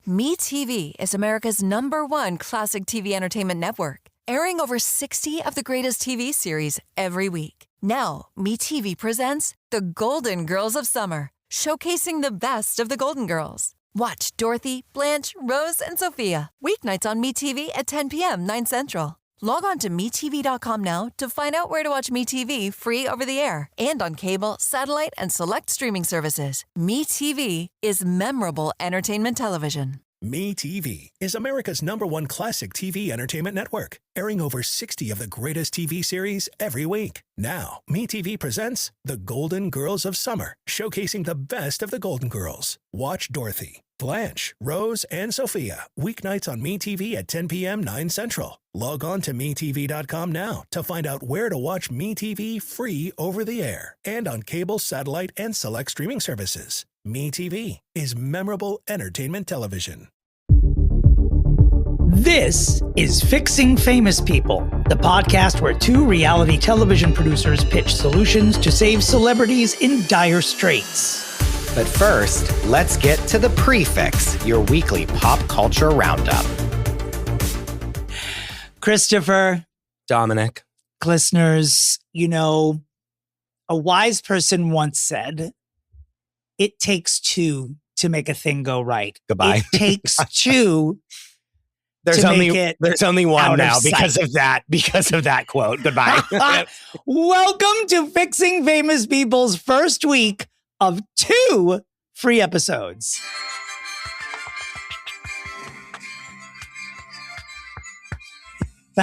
MeTV is America's #1 classic TV entertainment network, airing over 60 of the greatest TV series every week. Now, MeTV presents The Golden Girls of Summer, showcasing the best of the Golden Girls. Watch Dorothy, Blanche, Rose, and Sophia, weeknights on MeTV at 10 p.m. 9 Central. Log on to MeTV.com now to find out where to watch MeTV free over the air and on cable, satellite, and select streaming services. MeTV is memorable entertainment television. MeTV is America's #1 classic TV entertainment network, airing over 60 of the greatest TV series every week. Now, MeTV presents The Golden Girls of Summer, showcasing the best of the Golden Girls. Watch Dorothy, Blanche, Rose, and Sophia, weeknights on MeTV at 10 p.m. 9 Central. Log on to MeTV.com now to find out where to watch MeTV free over the air and on cable, satellite, and select streaming services. MeTV is memorable entertainment television. This is Fixing Famous People, the podcast where two reality television producers pitch solutions to save celebrities in dire straits. But first, let's get to the Pre-Fixe, your weekly pop culture roundup. Christopher, Dominic, listeners, you know, a wise person once said, it takes two to make a thing go right. Goodbye. It takes two There's to only make it there's only one out now of because sight. of that quote. Goodbye. Welcome to Fixing Famous People's first week of 2 free episodes. We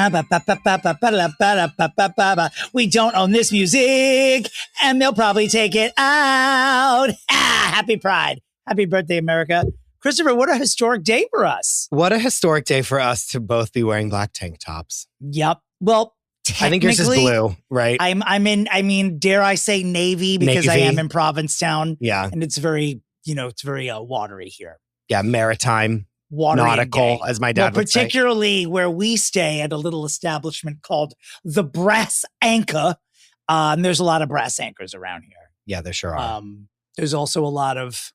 don't own this music, and they'll probably take it out. Happy Pride. Happy birthday, America. Christopher, what a historic day for us. What a historic day for us to both be wearing black tank tops. Yep. Well, I think yours is blue, right? Dare I say navy, because I Navy. am in Provincetown. Yeah. And it's very, it's very watery here. Yeah, maritime, Watery and nautical, gay. as my dad would say. Particularly where we stay at a little establishment called the Brass Anchor. And there's a lot of brass anchors around here. Yeah, there sure are. There's also a lot of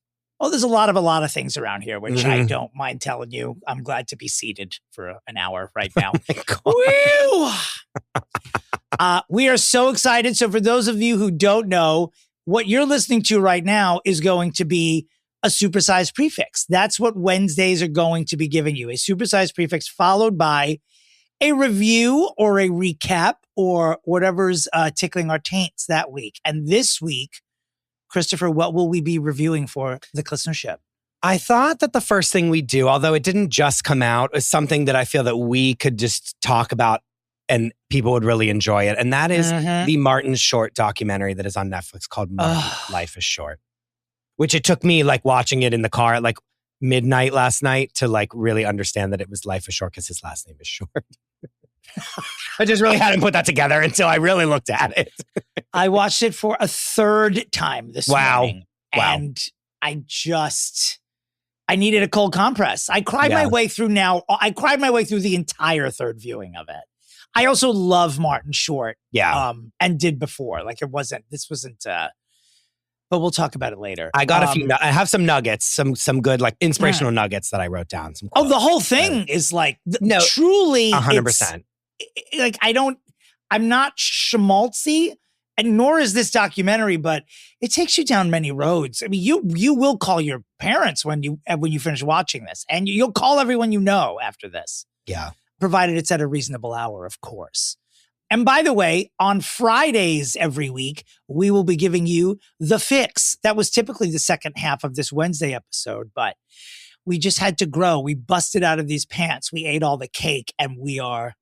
things around here, which I don't mind telling you. I'm glad to be seated for an hour right now. Woo! We are so excited. So for those of you who don't know, what you're listening to right now is going to be a supersized prefix. That's what Wednesdays are going to be giving you, a supersized prefix followed by a review or a recap or whatever's tickling our taints that week. And this week, Christopher, what will we be reviewing for the listenership? I thought that the first thing we do, although it didn't just come out, is something that I feel that we could just talk about and people would really enjoy it. And that is the Martin Short documentary that is on Netflix called Life is Short, which it took me like watching it in the car at like midnight last night to like really understand that it was Life is Short because his last name is Short. I just really hadn't put that together until I really looked at it. I watched it for a third time this morning. Wow. And I needed a cold compress. I cried my way through the entire third viewing of it. I also love Martin Short. Yeah. And did before. Like this wasn't, but we'll talk about it later. I got a few, I have some nuggets, some good like inspirational nuggets that I wrote down. Some the whole thing is like, truly 100%. Like I'm not schmaltzy, and nor is this documentary, but it takes you down many roads. I mean, you will call your parents when you finish watching this, and you'll call everyone you know after this. Yeah. Provided it's at a reasonable hour, of course. And by the way, on Fridays every week, we will be giving you The Fix. That was typically the second half of this Wednesday episode, but we just had to grow. We busted out of these pants. We ate all the cake, and we are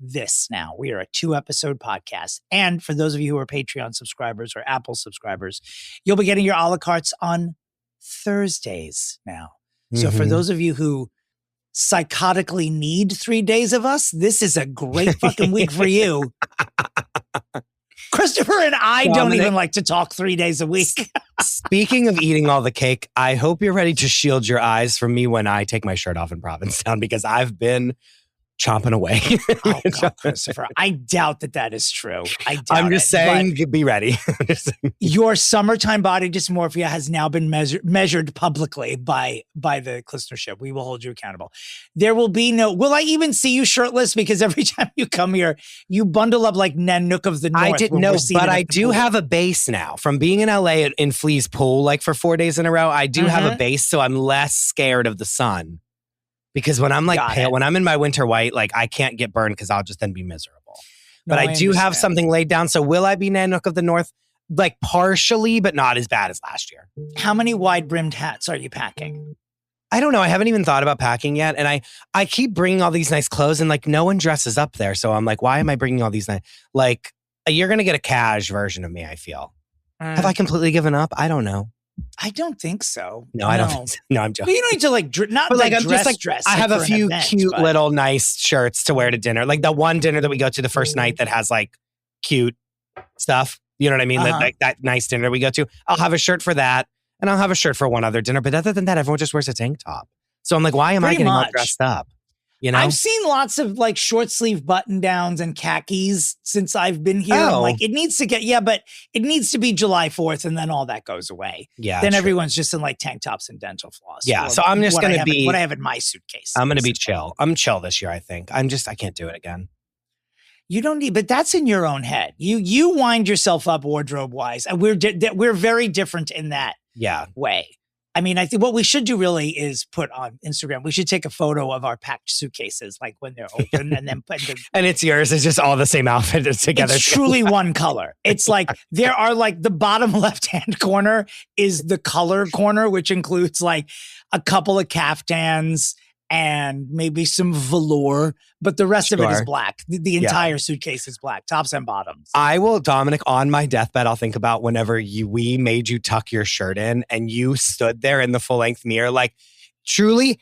this now. We are a 2-episode podcast. And for those of you who are Patreon subscribers or Apple subscribers, you'll be getting your a la cartes on Thursdays now. So for those of you who psychotically need 3 days of us, this is a great fucking week for you. Christopher and I don't even like to talk 3 days a week. Speaking of eating all the cake, I hope you're ready to shield your eyes from me when I take my shirt off in Provincetown, because I've been chomping away. Oh God, Christopher. I doubt that is true. I'm just saying, be ready. Your summertime body dysmorphia has now been measured publicly by the listenership. We will hold you accountable. There will be no, will I even see you shirtless? Because every time you come here, you bundle up like Nanook of the North. I didn't know, but I do have a base now. From being in LA in Flea's pool, like for 4 days in a row, I do have a base, so I'm less scared of the sun. Because when I'm like pale, when I'm in my winter white, like I can't get burned because I'll just then be miserable. But I do have something laid down. So will I be Nanook of the North? Like partially, but not as bad as last year. How many wide brimmed hats are you packing? I don't know. I haven't even thought about packing yet. And I keep bringing all these nice clothes and like no one dresses up there. So I'm like, why am I bringing all these nice, like you're going to get a cash version of me, I feel. Have I completely given up? I don't know. I don't think so. No, I don't think so. No, I'm joking. But you don't need to like, not but like I'm dress, just like, dress. I have a few cute little nice shirts to wear to dinner. Like the one dinner that we go to the first night that has like cute stuff. You know what I mean? That nice dinner we go to. I'll have a shirt for that. And I'll have a shirt for one other dinner. But other than that, everyone just wears a tank top. So I'm like, why am I getting all dressed up? You know? I've seen lots of like short sleeve button downs and khakis since I've been here. I'm like, it needs to get, but it needs to be July 4th and then all that goes away. Yeah. Then everyone's just in like tank tops and dental floss. Yeah. So I'm just going to be what I have in my suitcase. I'm going to be chill. I'm chill this year, I think. I can't do it again. You don't need, but that's in your own head. You wind yourself up wardrobe wise. And we're very different in that way. I mean, I think what we should do really is put on Instagram. We should take a photo of our packed suitcases, like when they're open, and then put and it's yours. It's just all the same outfit together. It's truly one color. It's like there are like the bottom left-hand corner is the color corner, which includes like a couple of caftans and maybe some velour, but the rest of it is black. The entire suitcase is black, tops and bottoms. I will, Dominic, on my deathbed, I'll think about whenever we made you tuck your shirt in and you stood there in the full-length mirror, like truly,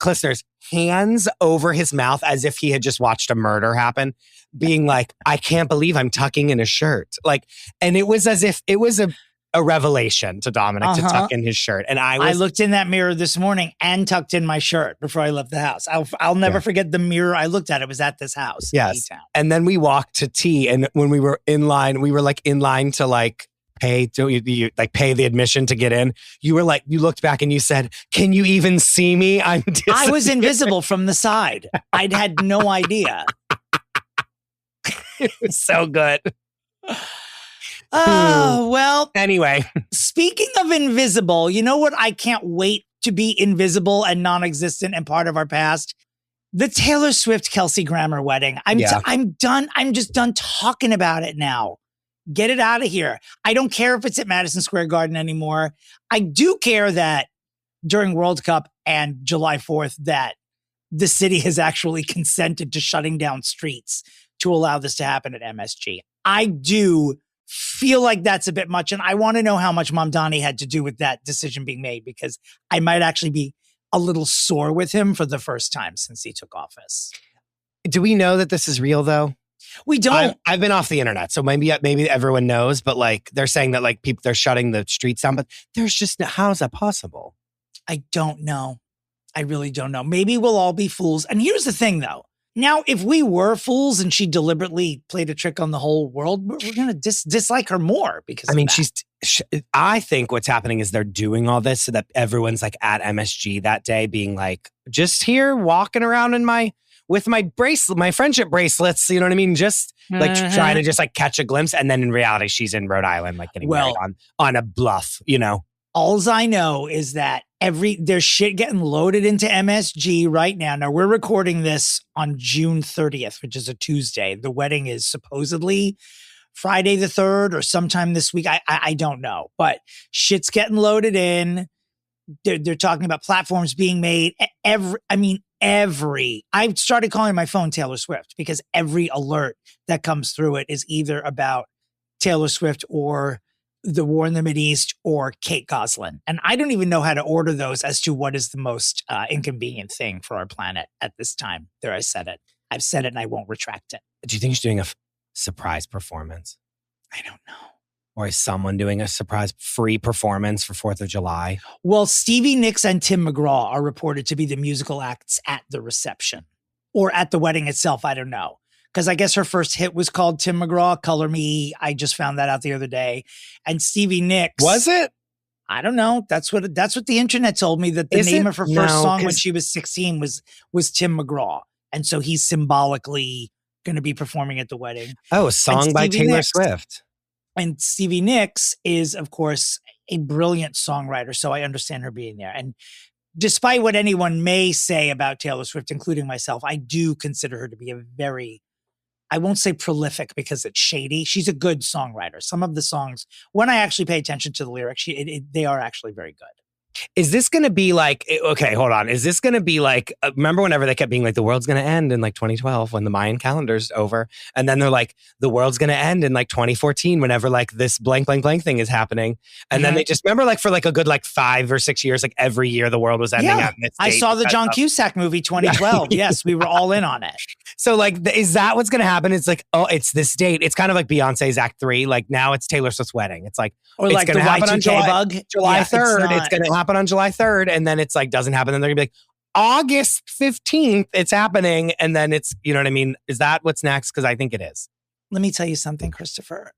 listeners, hands over his mouth as if he had just watched a murder happen, being like, I can't believe I'm tucking in a shirt. Like, and it was as if it was a revelation to Dominic to tuck in his shirt. And I looked in that mirror this morning and tucked in my shirt before I left the house. I'll never forget the mirror I looked at. It was at this house. Yes. And then we walked to tea. And when we were in line, we were like in line to like pay, you like pay the admission to get in. You were like, you looked back and you said, can you even see me? I was invisible from the side. I'd had no idea. It was so good. Oh, well. Anyway. Speaking of invisible, you know what? I can't wait to be invisible and non-existent and part of our past. The Taylor Swift Kelsey Grammer wedding. I'm done. I'm just done talking about it now. Get it out of here. I don't care if it's at Madison Square Garden anymore. I do care that during World Cup and July 4th that the city has actually consented to shutting down streets to allow this to happen at MSG. I do feel like that's a bit much. And I want to know how much Mamdani had to do with that decision being made, because I might actually be a little sore with him for the first time since he took office. Do we know that this is real though? We don't. I've been off the internet, so maybe everyone knows, but like they're saying that like people, they're shutting the streets down, but there's just, how is that possible? I don't know. I really don't know. Maybe we'll all be fools. And here's the thing though. Now, if we were fools and she deliberately played a trick on the whole world, we're going to dislike her more because of that. I think what's happening is they're doing all this so that everyone's like at MSG that day being like, just here walking around with my bracelet, my friendship bracelets, you know what I mean? Just like trying to just like catch a glimpse. And then in reality, she's in Rhode Island, like getting married on a bluff, you know? Alls I know is that there's shit getting loaded into MSG right now. Now we're recording this on June 30th, which is a Tuesday. The wedding is supposedly Friday the 3rd or sometime this week. I don't know, but shit's getting loaded in. They're talking about platforms being made. I've started calling my phone Taylor Swift because every alert that comes through it is either about Taylor Swift or the war in the Mideast or Kate Gosselin. And I don't even know how to order those as to what is the most inconvenient thing for our planet at this time. There, I said it. I've said it and I won't retract it. Do you think she's doing a surprise performance? I don't know. Or is someone doing a surprise free performance for 4th of July? Well, Stevie Nicks and Tim McGraw are reported to be the musical acts at the reception. or at the wedding itself. I don't know. Because I guess her first hit was called Tim McGraw, Color Me. I just found that out the other day. And Stevie Nicks. Was it? I don't know. That's what the internet told me, that the name of her first song when she was 16 was Tim McGraw. And so he's symbolically going to be performing at the wedding. Oh, a song by Taylor Swift. And Stevie Nicks is, of course, a brilliant songwriter. So I understand her being there. And despite what anyone may say about Taylor Swift, including myself, I do consider her to be a very, I won't say prolific because it's shady. She's a good songwriter. Some of the songs, when I actually pay attention to the lyrics, they are actually very good. Is this going to be like, okay, hold on. Is this going to be like, remember whenever they kept being like, the world's going to end in like 2012 when the Mayan calendar's over. And then they're like, the world's going to end in like 2014 whenever like this blank, blank, blank thing is happening. And then they just remember like for like a good like 5 or 6 years, like every year the world was ending. Yeah, I saw the John Cusack movie 2012. Yes, we were all in on it. So like, is that what's going to happen? It's like, oh, it's this date. It's kind of like Beyonce's Act 3. Like now it's Taylor Swift's wedding. It's like, or it's like going to happen on July 3rd. It's going to happen on July 3rd. And then it's like, doesn't happen. Then they're going to be like, August 15th, it's happening. And then it's, you know what I mean? Is that what's next? Because I think it is. Let me tell you something, Christopher.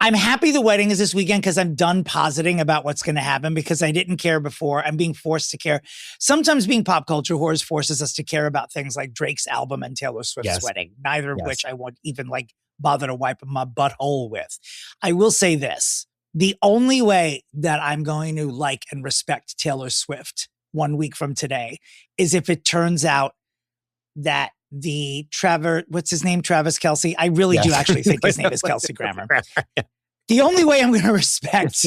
I'm happy the wedding is this weekend because I'm done positing about what's going to happen because I didn't care before. I'm being forced to care. Sometimes being pop culture whores forces us to care about things like Drake's album and Taylor Swift's wedding, neither of which I won't even like bother to wipe my butthole with. I will say this. The only way that I'm going to like and respect Taylor Swift 1 week from today is if it turns out that the what's his name? Travis Kelce. I really do actually think his name is Kelsey Grammer. The only way I'm going to respect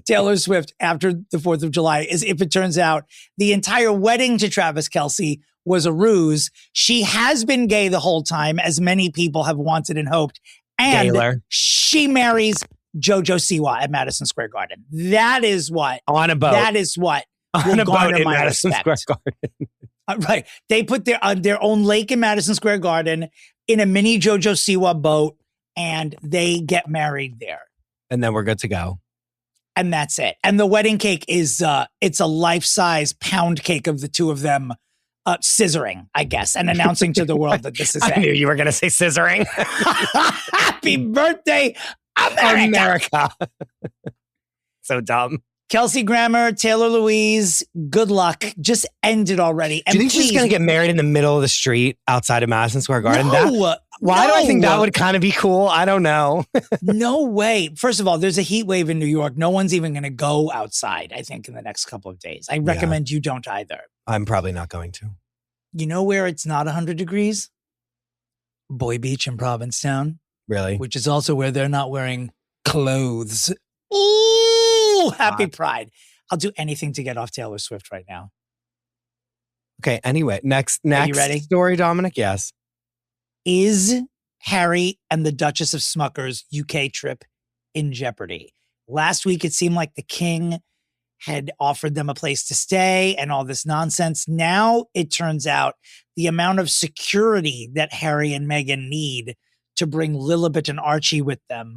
Taylor Swift after the 4th of July is if it turns out the entire wedding to Travis Kelce was a ruse. She has been gay the whole time, as many people have wanted and hoped. And she marries JoJo Siwa at Madison Square Garden. That is what. On a boat. That is what on a boat in my Madison respect. Square Garden. Right. They put their own lake in Madison Square Garden in a mini JoJo Siwa boat, and they get married there. And then we're good to go. And that's it. And the wedding cake is, it's a life-size pound cake of the two of them scissoring, I guess, and announcing to the world that this is I knew you were going to say scissoring. Happy birthday, America. So dumb. Kelsey Grammer, Taylor Louise, good luck. Just end it already. And do you think she's going to get married in the middle of the street outside of Madison Square Garden? Why do I think that would kind of be cool? I don't know. No way. First of all, there's a heat wave in New York. No one's even going to go outside, I think, in the next couple of days. I recommend you don't either. I'm probably not going to. You know where it's not 100 degrees? Boy Beach in Provincetown. Really? Which is also where they're not wearing clothes. Ooh, happy Pride. I'll do anything to get off Taylor Swift right now. Okay, anyway, next Are you ready? Story, Dominic, yes. Is Harry and the Duchess of Smucker's UK trip in jeopardy? Last week, it seemed like the king had offered them a place to stay and all this nonsense. Now it turns out the amount of security that Harry and Meghan need to bring Lilibet and Archie with them,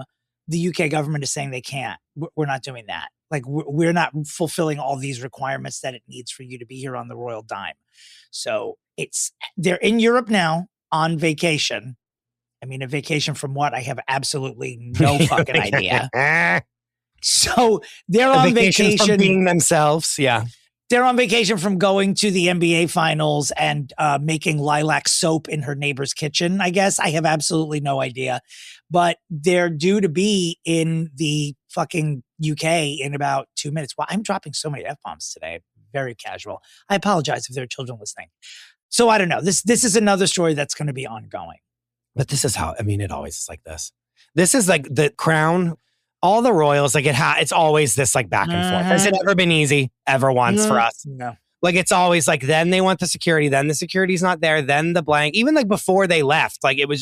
the UK government is saying they can't. We're not doing that. Like, we're not fulfilling all these requirements that it needs for you to be here on the royal dime. So they're in Europe now on vacation. I mean, a vacation from what? I have absolutely no fucking idea. So they're on vacation from being themselves. Yeah. They're on vacation from going to the NBA finals and making lilac soap in her neighbor's kitchen, I guess. I have absolutely no idea. But they're due to be in the fucking UK in about 2 minutes. Well, I'm dropping so many F-bombs today. Very casual. I apologize if there are children listening. So I don't know. This is another story that's going to be ongoing. But this is how, I mean, it always is like this. This is like the crown. All the royals, like it's always this like back and forth. Has it ever been easy ever once for us? No. Like it's always like, then they want the security, then the security's not there, then the blank. Even like before they left, like it was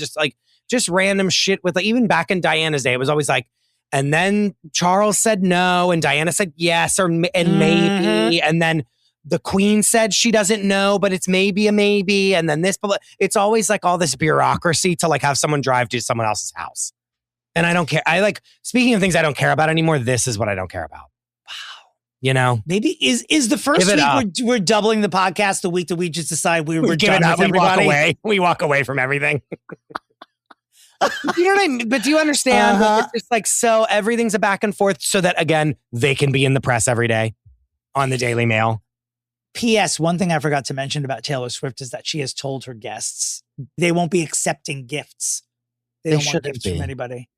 just random shit with like, even back in Diana's day, it was always like, and then Charles said no, and Diana said yes, and maybe, and then the queen said she doesn't know, but it's maybe a maybe, and then this, but it's always like all this bureaucracy to like have someone drive to someone else's house. And I don't care. Speaking of things I don't care about anymore, this is what I don't care about. Wow. You know? Maybe is the first week we're doubling the podcast the week that we just decide we're done with everybody. Walk away. We walk away from everything. You know what I mean? But do you understand? It's just like, so everything's a back and forth so that, again, they can be in the press every day on the Daily Mail. P.S. One thing I forgot to mention about Taylor Swift is that she has told her guests they won't be accepting gifts. They don't want gifts from anybody.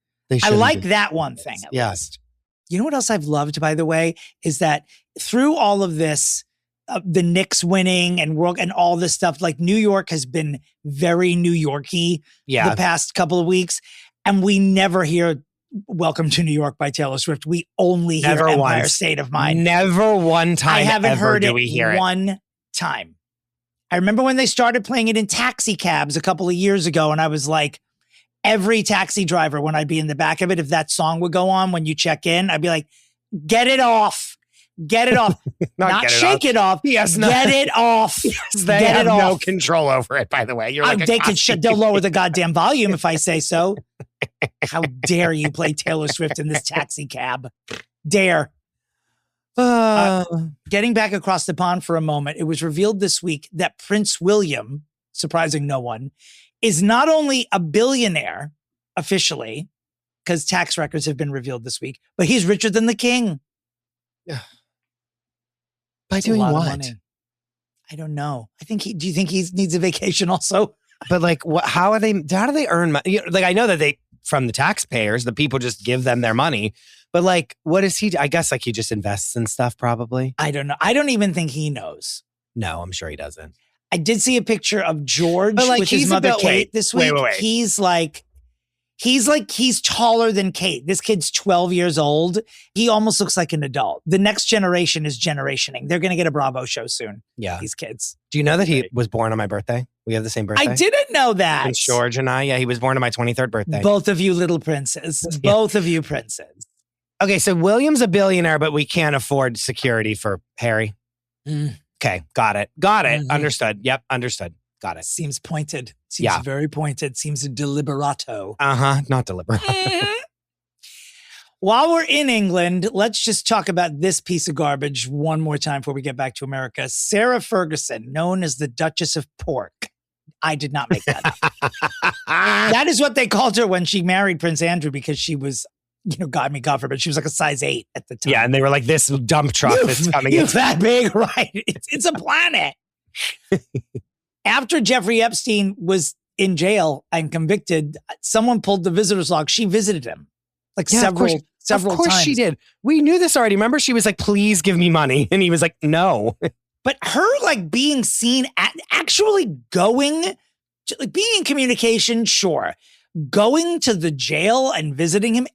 I like that one thing. At least. You know what else I've loved, by the way, is that through all of this, the Knicks winning and all this stuff, like New York has been very New Yorky the past couple of weeks. And we never hear Welcome to New York by Taylor Swift. We only hear Empire State of Mind. Never one time. I haven't heard it hear one time. I remember when they started playing it in taxi cabs a couple of years ago. And I was like, every taxi driver, when I'd be in the back of it, if that song would go on when you check in, I'd be like, get it off. Get it off. Not shake it off. Yes, get it off. Yes, they have no control over it, by the way. You're like they'll lower the goddamn volume if I say so. How dare you play Taylor Swift in this taxi cab? Dare. Getting back across the pond for a moment, it was revealed this week that Prince William, surprising no one, is not only a billionaire officially, because tax records have been revealed this week, but he's richer than the king. Yeah. By doing what? I don't know. Do you think he needs a vacation also? But like, how do they earn money? Like, I know that they, from the taxpayers, the people just give them their money. But like, what is he? I guess like he just invests in stuff probably. I don't know. I don't even think he knows. No, I'm sure he doesn't. I did see a picture of George with his mother Kate this week. Wait. He's taller than Kate. This kid's 12 years old. He almost looks like an adult. The next generation is generationing. They're going to get a Bravo show soon. Yeah. These kids. Do you know that he was born on my birthday? We have the same birthday. I didn't know that. Prince George and I. Yeah, he was born on my 23rd birthday. Both of you little princes. Yeah. Both of you princes. Okay, so William's a billionaire, but we can't afford security for Harry. Okay, got it. Mm-hmm. Understood. Yep, understood. Got it. Seems pointed. Seems very pointed. Seems deliberato. Not deliberato. While we're in England, let's just talk about this piece of garbage one more time before we get back to America. Sarah Ferguson, known as the Duchess of Pork. I did not make that up. That is what they called her when she married Prince Andrew, because she was, God forbid, she was like a size 8 at the time. Yeah, and they were like, this dump truck that's coming in. You're that big, right? It's a planet. After Jeffrey Epstein was in jail and convicted, someone pulled the visitor's log. She visited him several times. Of course she did. We knew this already. Remember, she was like, please give me money. And he was like, no. But her being seen actually going, being in communication, sure. Going to the jail and visiting him,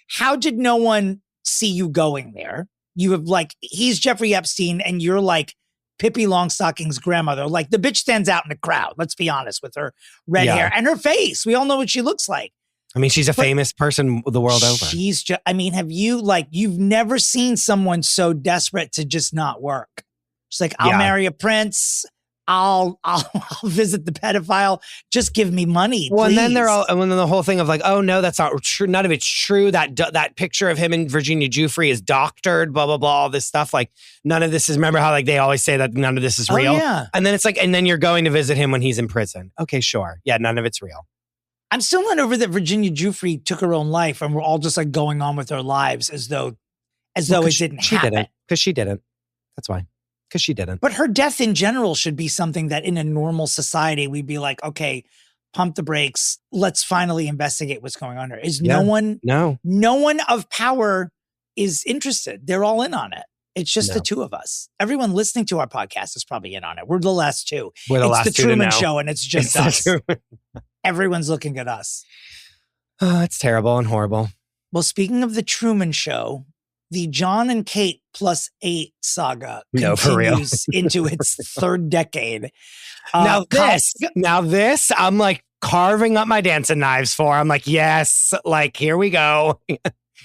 how did no one see you going there? You have he's Jeffrey Epstein and you're like Pippi Longstocking's grandmother. Like, the bitch stands out in the crowd, let's be honest, with her red hair and her face. We all know what she looks like. I mean, she's a famous person the world over. She's just, have you, you've never seen someone so desperate to just not work. She's like, I'll marry a prince. I'll visit the pedophile. Just give me money, well, please. And then the whole thing of oh no, that's not true. None of it's true. That picture of him and Virginia Giuffre is doctored. Blah blah blah. All this stuff. None of this is. Remember how they always say that none of this is real. Yeah. And then it's and then you're going to visit him when he's in prison. Okay, sure. Yeah, none of it's real. I'm still not over that Virginia Giuffre took her own life, and we're all just going on with our lives as though it didn't happen. She didn't, because she didn't. That's why. Because she didn't. But her death in general should be something that in a normal society, we'd be like, okay, pump the brakes. Let's finally investigate what's going on here. No one of power is interested. They're all in on it. It's just the two of us. Everyone listening to our podcast is probably in on it. We're the last two. It's the Truman Show, and it's just us. Everyone's looking at us. Oh, it's terrible and horrible. Well, speaking of the Truman Show, the John and Kate +8 saga continues into its third decade. Now this, I'm carving up my dancing knives for. I'm yes, here we go.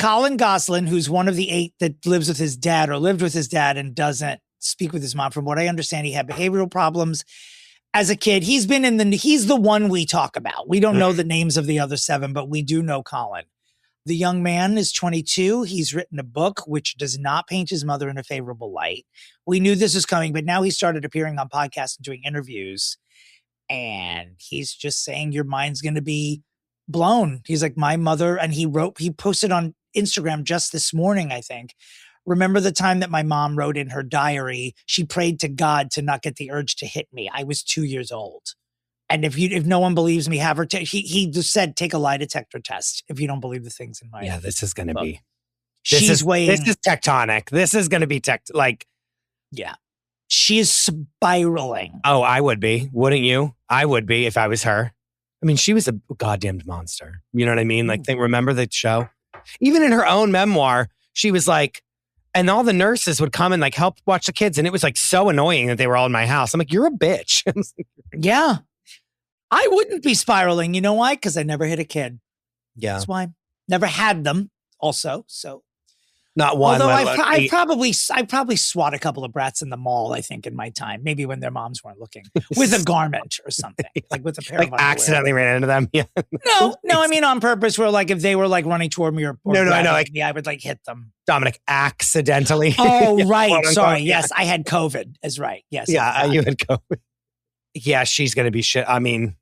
Colin Gosselin, who's one of the 8 that lives with his dad or lived with his dad and doesn't speak with his mom. From what I understand, he had behavioral problems as a kid. He's the one we talk about. We don't know the names of the other 7, but we do know Colin. The young man is 22. He's written a book which does not paint his mother in a favorable light. We knew this was coming, but now he started appearing on podcasts and doing interviews. And he's just saying your mind's going to be blown. He's like, my mother, and he posted on Instagram just this morning, I think. Remember the time that my mom wrote in her diary, she prayed to God to not get the urge to hit me. I was 2 years old. And if no one believes me, have her. He just said, take a lie detector test if you don't believe the things in my. Yeah, this is going to be. She's weighing. This is tectonic. This is going to be Yeah, she is spiraling. Oh, I would be. Wouldn't you? I would be if I was her. I mean, she was a goddamn monster. You know what I mean? Like, remember the show? Even in her own memoir, she was like, and all the nurses would come and like help watch the kids, and it was like so annoying that they were all in my house. I'm like, you're a bitch. Yeah. I wouldn't be spiraling. You know why? Because I never hit a kid. Yeah. That's why. Never had them also. So not one. Although I probably swat a couple of brats in the mall, I think, in my time. Maybe when their moms weren't looking. With a garment or something. Like with a pair of underwear. Accidentally ran into them. Yeah. No, I mean on purpose, where like if they were like running toward me or no, I know. Like, me, I would like hit them. Dominic, accidentally. Oh, right. Yeah, Sorry. yeah. Yes, I had COVID. Is right. Yes. Yeah, you had COVID. Yeah, she's going to be shit. I mean,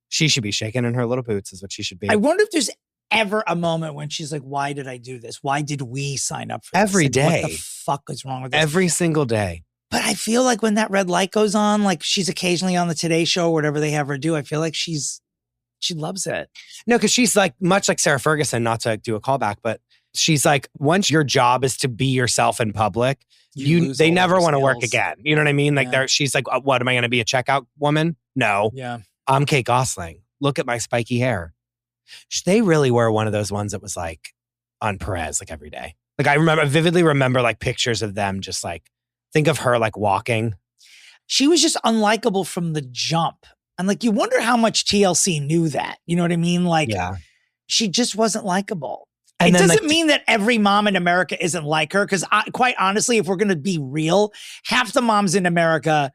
she should be shaking in her little boots is what she should be. I wonder if there's ever a moment when she's like, why did I do this? Why did we sign up for this? Every day. What the fuck is wrong with this? Every single day. But I feel like when that red light goes on, like she's occasionally on the Today Show or whatever they have her do, I feel like she loves it. No, because she's like, much like Sarah Ferguson, not to do a callback, but she's like, once your job is to be yourself in public, they never want to work again. You know what I mean? Like she's like, what, am I going to be a checkout woman? No. Yeah. I'm Kate Gosselin. Look at my spiky hair. They really were one of those ones that was like on Perez, like every day. Like I vividly remember like pictures of them just like, think of her like walking. She was just unlikable from the jump. And like, you wonder how much TLC knew that. You know what I mean? Like, she just wasn't likable. And it doesn't mean that every mom in America isn't like her. Because quite honestly, if we're going to be real, half the moms in America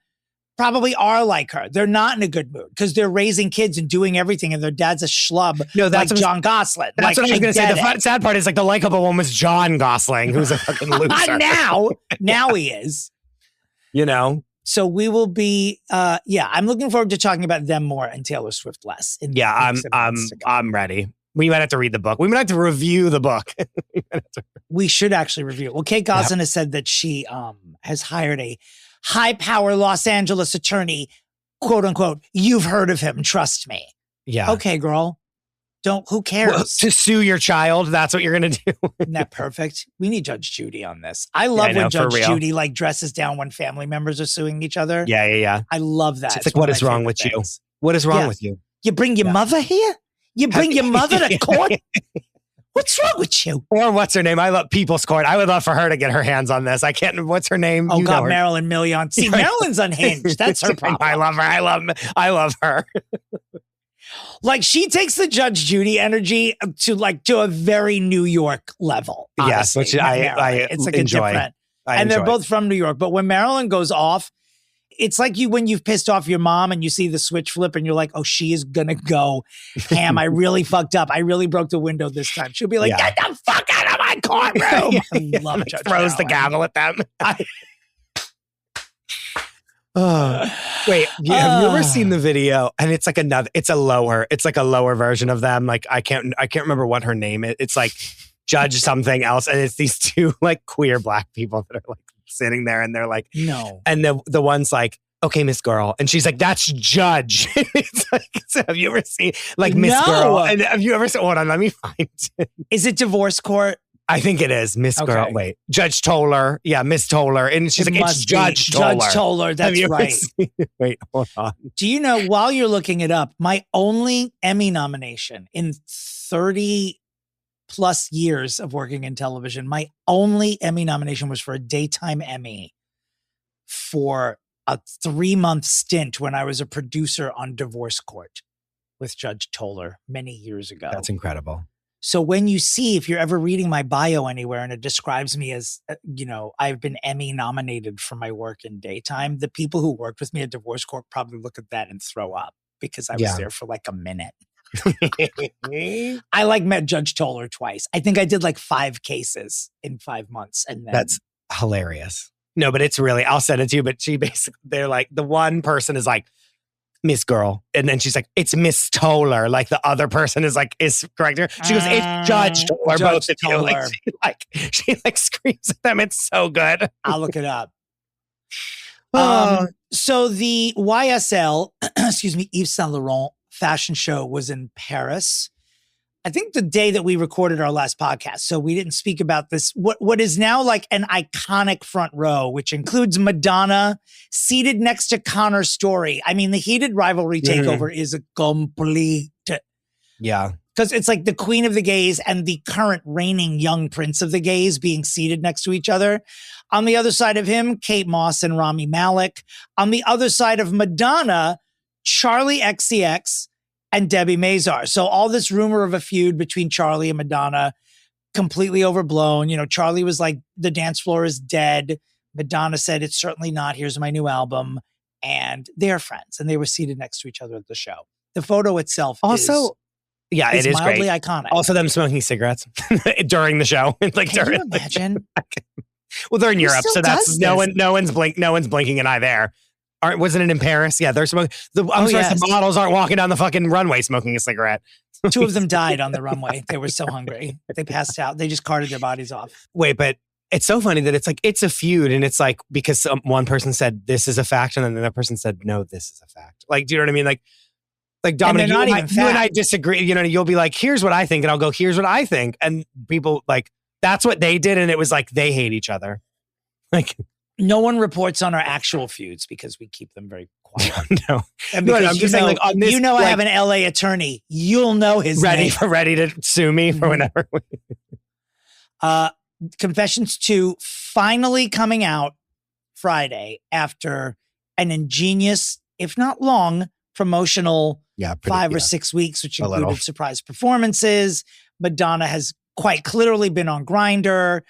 probably are like her. They're not in a good mood because they're raising kids and doing everything. And their dad's a schlub like John Gosselin. That's what I was going to say. The sad part is like the likable one was John Gosling, who's a fucking loser. Now he is. You know? So we will be, I'm looking forward to talking about them more and Taylor Swift less. I'm ready. We might have to read the book. We might have to review the book. We should actually review it. Well, Kate Gosselin has said that she has hired a high-power Los Angeles attorney, quote unquote. You've heard of him. Trust me. Yeah. Okay, girl. Who cares? Well, to sue your child, that's what you're going to do. Isn't that perfect? We need Judge Judy on this. I love when Judge Judy like dresses down when family members are suing each other. Yeah. I love that. It's like, what is wrong with you? What is wrong with you? You bring your mother here? You bring your mother to court? What's wrong with you? Or what's her name? I love People's Court. I would love for her to get her hands on this. I can't. What's her name? Oh, God, Marilyn Million. See, Marilyn's unhinged. That's her problem. I love her. I love her. Like she takes the Judge Judy energy to a very New York level. Honestly, yes, which I it's like enjoy. A different. They're both from New York. But when Marilyn goes off, it's like when you've pissed off your mom and you see the switch flip and you're like, oh, she is going to go ham. I really fucked up. I really broke the window this time. She'll be like, get the fuck out of my courtroom. I love Judge throws the gavel at them. Wait, have you ever seen the video? And it's like it's a lower version of them. Like I can't remember what her name is. It's like Judge something else. And it's these two like queer black people that are like sitting there and they're like, no. And the one's like, okay, Miss Girl. And she's like, that's Judge. It's like, so have you ever seen like Miss Girl? And have you ever seen, hold on, let me find it. Is it divorce court? I think it is Miss Girl. Wait, Judge Toller. Yeah, Miss Toller. And she's like, it's Judge Toller. Judge Toller. That's right. Wait, hold on. Do you know, while you're looking it up, my only Emmy nomination in 30 plus years of working in television, my only Emmy nomination was for a daytime Emmy for a 3-month stint when I was a producer on Divorce Court with Judge Toller many years ago. That's incredible. So when you see, if you're ever reading my bio anywhere and it describes me as, I've been Emmy nominated for my work in daytime, the people who worked with me at Divorce Court probably look at that and throw up because I was there for like a minute. I met Judge Toller twice. I think I did 5 cases in 5 months. And then That's hilarious. No, but it's really, I'll send it to you, but they're the one person is Miss Girl. And then she's it's Miss Toller. The other person is correct her. She goes, it's Judge Toller. Judge both Toller. of you. She screams at them. It's so good. I'll look it up. So the YSL, excuse me, Yves Saint Laurent fashion show was in Paris. I think the day that we recorded our last podcast. So we didn't speak about this. What is now an iconic front row, which includes Madonna seated next to Connor Story. I mean, the heated rivalry takeover is a complete. Yeah. Because it's the queen of the gays and the current reigning young prince of the gays being seated next to each other. On the other side of him, Kate Moss and Rami Malek. On the other side of Madonna, Charlie XCX and Debbie Mazar. So all this rumor of a feud between Charlie and Madonna, completely overblown. Charlie was the dance floor is dead. Madonna said, it's certainly not. Here's my new album. And they're friends. And they were seated next to each other at the show. The photo itself it is mildly great. iconic. Also them smoking cigarettes during the show. Can you imagine? Well, they're in Europe, so that's no one's blinking an eye there. Wasn't it in Paris? Yeah, they're smoking. The models aren't walking down the fucking runway smoking a cigarette. 2 of them died on the runway. They were so hungry. They passed out. They just carted their bodies off. Wait, but it's so funny that it's a feud, and it's because one person said this is a fact, and then the other person said no, this is a fact. Do you know what I mean? Dominic, you and I disagree. You'll be here's what I think, and I'll go, here's what I think, and people that's what they did, and it was they hate each other. No one reports on our actual feuds because we keep them very quiet. No. And because I'm just saying, on this, I have an LA attorney. You'll know his name. Ready to sue me for whenever. Confessions 2 finally coming out Friday after an ingenious, if not long, promotional 5 or 6 weeks, which included surprise performances. Madonna has quite clearly been on Grindr.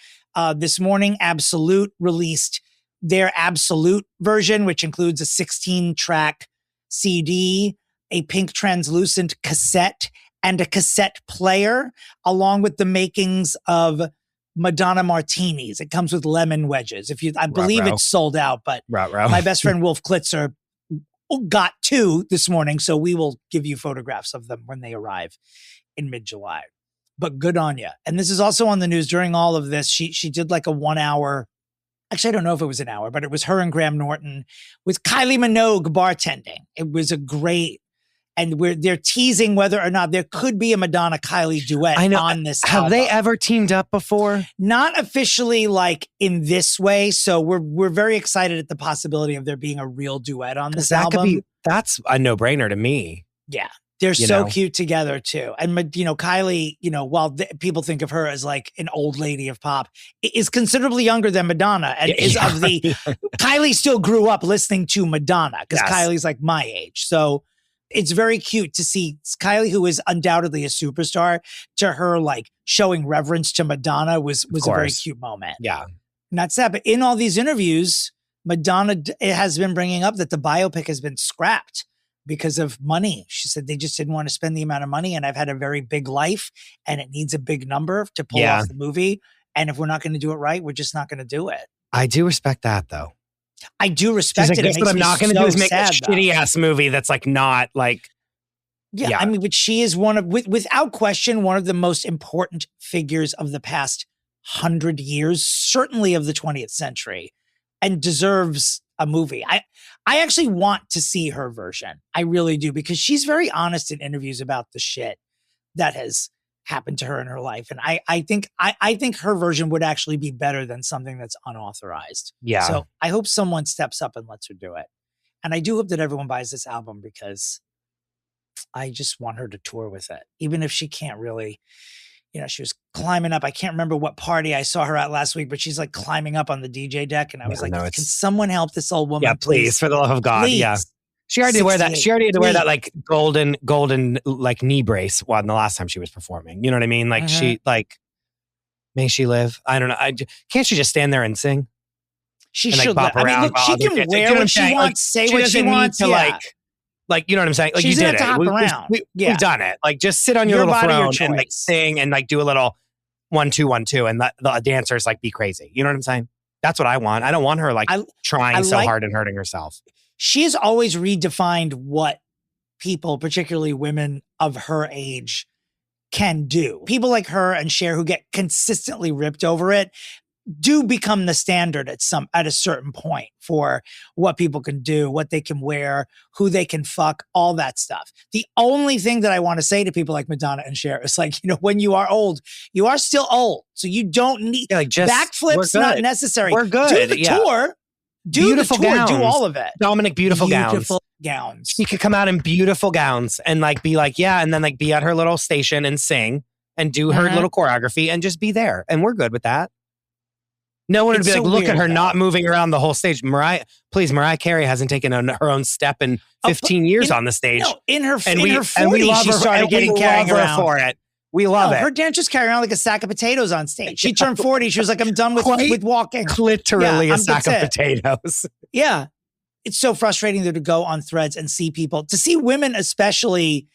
This morning, Absolute released their Absolute version, which includes a 16-track CD, a pink translucent cassette, and a cassette player, along with the makings of Madonna martinis. It comes with lemon wedges. I believe it's sold out, but my best friend Wolf Klitzer got 2 this morning, so we will give you photographs of them when they arrive in mid-July. But good on you. And this is also on the news during all of this. She did a 1 hour. Actually, I don't know if it was an hour, but it was her and Graham Norton with Kylie Minogue bartending. It was a great, and they're teasing whether or not there could be a Madonna Kylie duet on this album. Have they ever teamed up before? Not officially in this way. So we're very excited at the possibility of there being a real duet on this album. That's a no-brainer to me. Yeah. They're so cute together too. And, Kylie, while people think of her as an old lady of pop, is considerably younger than Madonna and is of the, Kylie still grew up listening to Madonna because Kylie's my age. So it's very cute to see Kylie, who is undoubtedly a superstar, to her showing reverence to Madonna was a very cute moment. Yeah. And that's that. But in all these interviews, Madonna has been bringing up that the biopic has been scrapped because of money. She said they just didn't want to spend the amount of money, and I've had a very big life and it needs a big number to pull off the movie. And if we're not going to do it right, we're just not going to do it. I do respect that though. I do respect it. What I'm not going to do is make a shitty ass movie that's not Yeah, I mean, but she is without question, one of the most important figures of the past 100 years, certainly of the 20th century, and deserves a movie. I actually want to see her version. I really do, because she's very honest in interviews about the shit that has happened to her in her life. And I think her version would actually be better than something that's unauthorized. Yeah. So I hope someone steps up and lets her do it. And I do hope that everyone buys this album, because I just want her to tour with it, even if she can't really. She was climbing up. I can't remember what party I saw her at last week, but she's climbing up on the DJ deck. And I was can someone help this old woman? Yeah, please, for the love of God. Please. Yeah. She already had to wear that. She already had to wear that golden knee brace the last time she was performing. You know what I mean? She may she live. I don't know. Can't she just stand there and sing? She should. Bop around. She can wear what she wants, say what she wants. Like, you know what I'm saying? Like, She's you gonna did have to it. hop around. We've done it. Like, just sit on your little body, your throne and like choice. sing and like do a little 1, 2, 1, 2, and the dancers like be crazy. You know what I'm saying? That's what I want. I don't want her like trying so hard and hurting herself. She's always redefined what people, particularly women of her age, can do. People like her and Cher who get consistently ripped over it do become the standard at a certain point for what people can do, what they can wear, who they can fuck, all that stuff. The only thing that I want to say to people like Madonna and Cher is like, when you are old, you are still old. So you don't need just backflips, not necessary. We're good. Do the tour. Do beautiful the tour. Gowns. Do all of it. Dominic, beautiful gowns. She could come out in beautiful gowns and like be like, yeah, and then like be at her little station and sing and do her little choreography and just be there. And we're good with that. No one would be like, look at her not moving around the whole stage. Mariah Carey hasn't taken her own step in 15 years on the stage. No, in her 40s, she started getting carried around for it. We love it. Her dancers carry around like a sack of potatoes on stage. She turned 40. She was like, I'm done with walking. Literally a sack of potatoes. Yeah. It's so frustrating though to go on Threads and see people, to see women especially,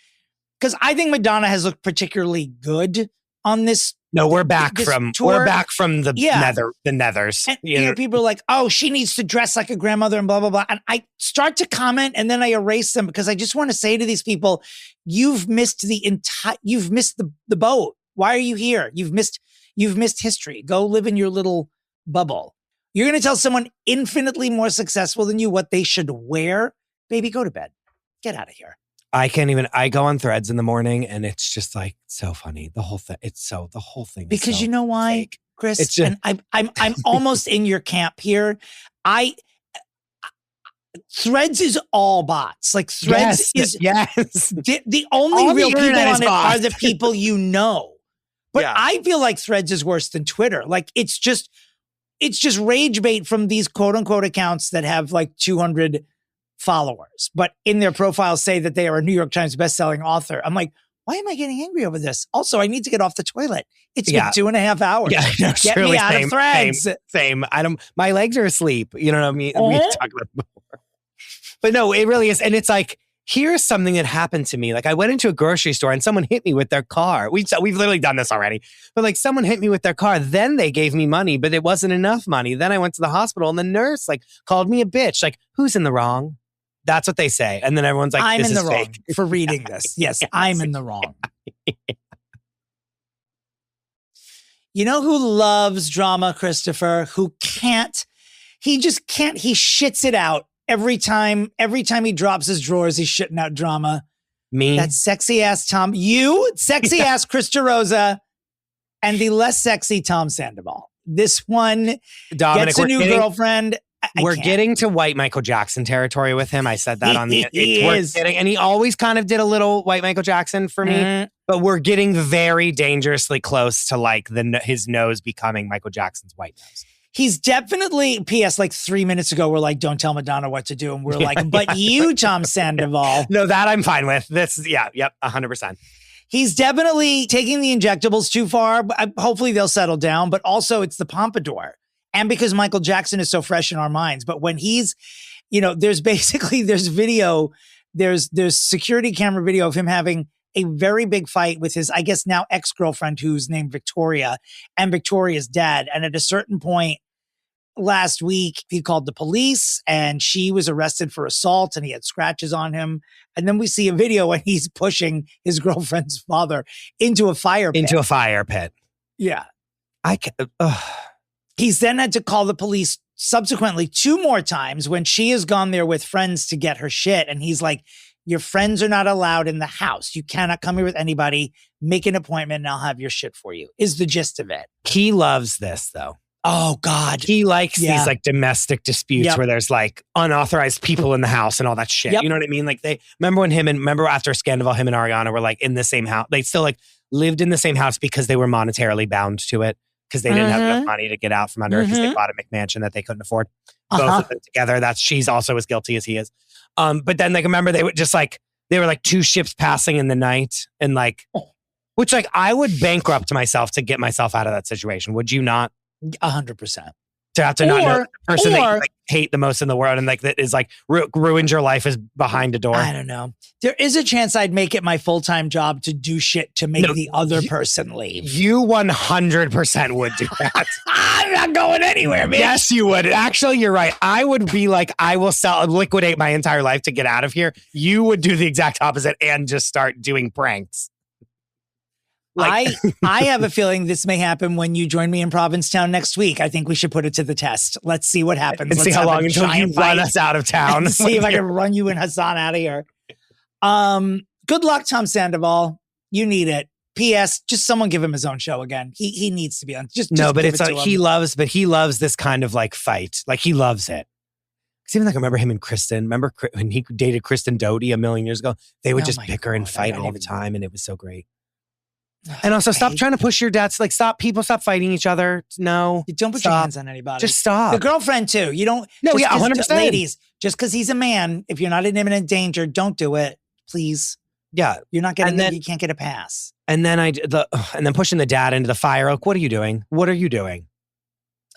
because I think Madonna has looked particularly good on this. No, we're back from tour. We're back from the nethers. And people are like, oh, she needs to dress like a grandmother and blah, blah, blah. And I start to comment and then I erase them because I just want to say to these people, you've missed the boat. Why are you here? You've missed history. Go live in your little bubble. You're going to tell someone infinitely more successful than you what they should wear? Baby, go to bed. Get out of here. I go on Threads in the morning and it's just like so funny. The whole thing. The whole thing. Because so you know why, fake. Chris? It's just, and I'm almost in your camp here. Threads is all bots. Like Threads is the only real people on it are the people you know. But I feel like Threads is worse than Twitter. Like it's just rage bait from these quote unquote accounts that have like 200 followers, but in their profiles say that they are a New York Times bestselling author. I'm like, why am I getting angry over this? Also, I need to get off the toilet. It's been 2.5 hours. Yeah, no, get me out of Threads. Same. My legs are asleep. You know what I mean? We talked about it before. But no, it really is. And it's like, here's something that happened to me. Like I went into a grocery store and someone hit me with their car. We've literally done this already. But like someone hit me with their car. Then they gave me money, but it wasn't enough money. Then I went to the hospital and the nurse like called me a bitch. Like, who's in the wrong? That's what they say. And then everyone's like, I'm this in is the fake. wrong for reading this. Yes, I'm in the wrong. You know who loves drama, Christopher? Who can't? He just can't. He shits it out every time he drops his drawers. He's shitting out drama. Me? That sexy ass Tom. You, sexy ass Krista Rosa, and the less sexy Tom Sandoval. This one Dominic, gets a new girlfriend. We're getting to white Michael Jackson territory with him. I said that on the. And he always kind of did a little white Michael Jackson for me, but we're getting very dangerously close to like his nose becoming Michael Jackson's white nose. He's definitely. P.S. Like 3 minutes ago, we're like, "Don't tell Madonna what to do," and we're like, "But you, Tom Sandoval." No, that I'm fine with. This, 100%. He's definitely taking the injectables too far. Hopefully, they'll settle down. But also, it's the pompadour. And because Michael Jackson is so fresh in our minds. But when he's, there's video, there's security camera video of him having a very big fight with his, I guess now ex-girlfriend who's named Victoria and Victoria's dad. And at a certain point last week, he called the police and she was arrested for assault and he had scratches on him. And then we see a video when he's pushing his girlfriend's father into a fire pit. Yeah. He's then had to call the police subsequently 2 more times when she has gone there with friends to get her shit. And he's like, your friends are not allowed in the house. You cannot come here with anybody. Make an appointment and I'll have your shit for you, is the gist of it. He loves this though. Oh God. He likes these like domestic disputes where there's like unauthorized people in the house and all that shit. You know what I mean? Like remember after Scandival, him and Ariana were like in the same house. They still like lived in the same house because they were monetarily bound to it. Because they didn't have enough money to get out from under it because they bought a McMansion that they couldn't afford. Both of them together. She's also as guilty as he is. But then like, remember they would just like, they were like 2 ships passing in the night and like, which like I would bankrupt myself to get myself out of that situation. Would you not? 100%. To have to not know the person that you like, hate the most in the world and like that is like ruins your life is behind a door. I don't know. There is a chance I'd make it my full-time job to do shit to make the other person leave. You 100% would do that. I'm not going anywhere, man. Yes, you would. Actually, you're right. I would be like, I will liquidate my entire life to get out of here. You would do the exact opposite and just start doing pranks. Like, I have a feeling this may happen when you join me in Provincetown next week. I think we should put it to the test. Let's see what happens. And see how long until you run us out of town. See if I can run you and Hassan out of here. Good luck, Tom Sandoval. You need it. P.S. Just someone give him his own show again. He needs to be on. Just no, but give it's it to he him. loves this kind of like fight. Like he loves it. Because even like I remember him and Kristen. Remember when he dated Kristen Doty a million years ago? They would just bicker and fight all the time, and it was so great. And also, stop trying to push your dads. Like, stop fighting each other. No, you don't put your hands on anybody. Just stop. The girlfriend too. You don't. No, yeah, 100%. Ladies, just because he's a man, if you're not in imminent danger, don't do it, please. Yeah, you're not getting. You can't get a pass. And then and then pushing the dad into the fire. Like, what are you doing? What are you doing?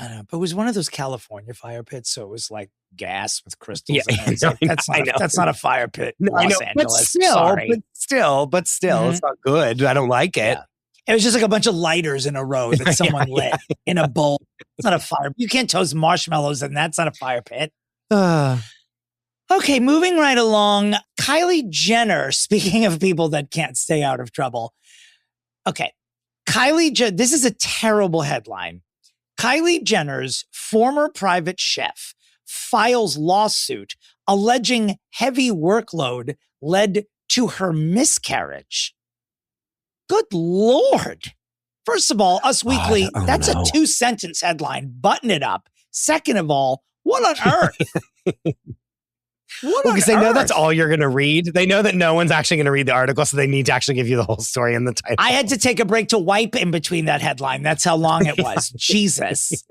I don't know, but it was one of those California fire pits, so it was like gas with crystals. Yeah, in it. That's not a fire pit. No, Los I know, Angeles. but still, it's not good. I don't like it. Yeah. It was just like a bunch of lighters in a row that someone lit in a bowl. It's not a fire. You can't toast marshmallows, and that's not a fire pit. Okay, moving right along. Kylie Jenner, speaking of people that can't stay out of trouble. Okay, this is a terrible headline. Kylie Jenner's former private chef files lawsuit alleging heavy workload led to her miscarriage. Good Lord. First of all, Us Weekly, that's a 2-sentence headline. Button it up. Second of all, what on earth? Because they know that's all you're going to read. They know that no one's actually going to read the article, so they need to actually give you the whole story in the title. I had to take a break to wipe in between that headline. That's how long it was. Jesus.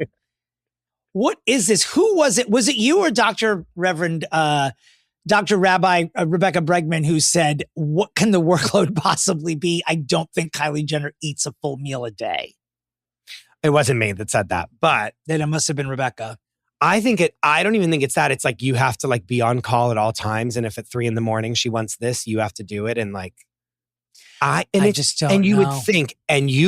What is this? Who was it? Was it you or Dr. Rabbi Rebecca Bregman who said, what can the workload possibly be? I don't think Kylie Jenner eats a full meal a day. It wasn't me that said that, but then it must have been Rebecca. I don't even think it's that. It's like you have to like be on call at all times. And if at 3 a.m. she wants this, you have to do it. And like, you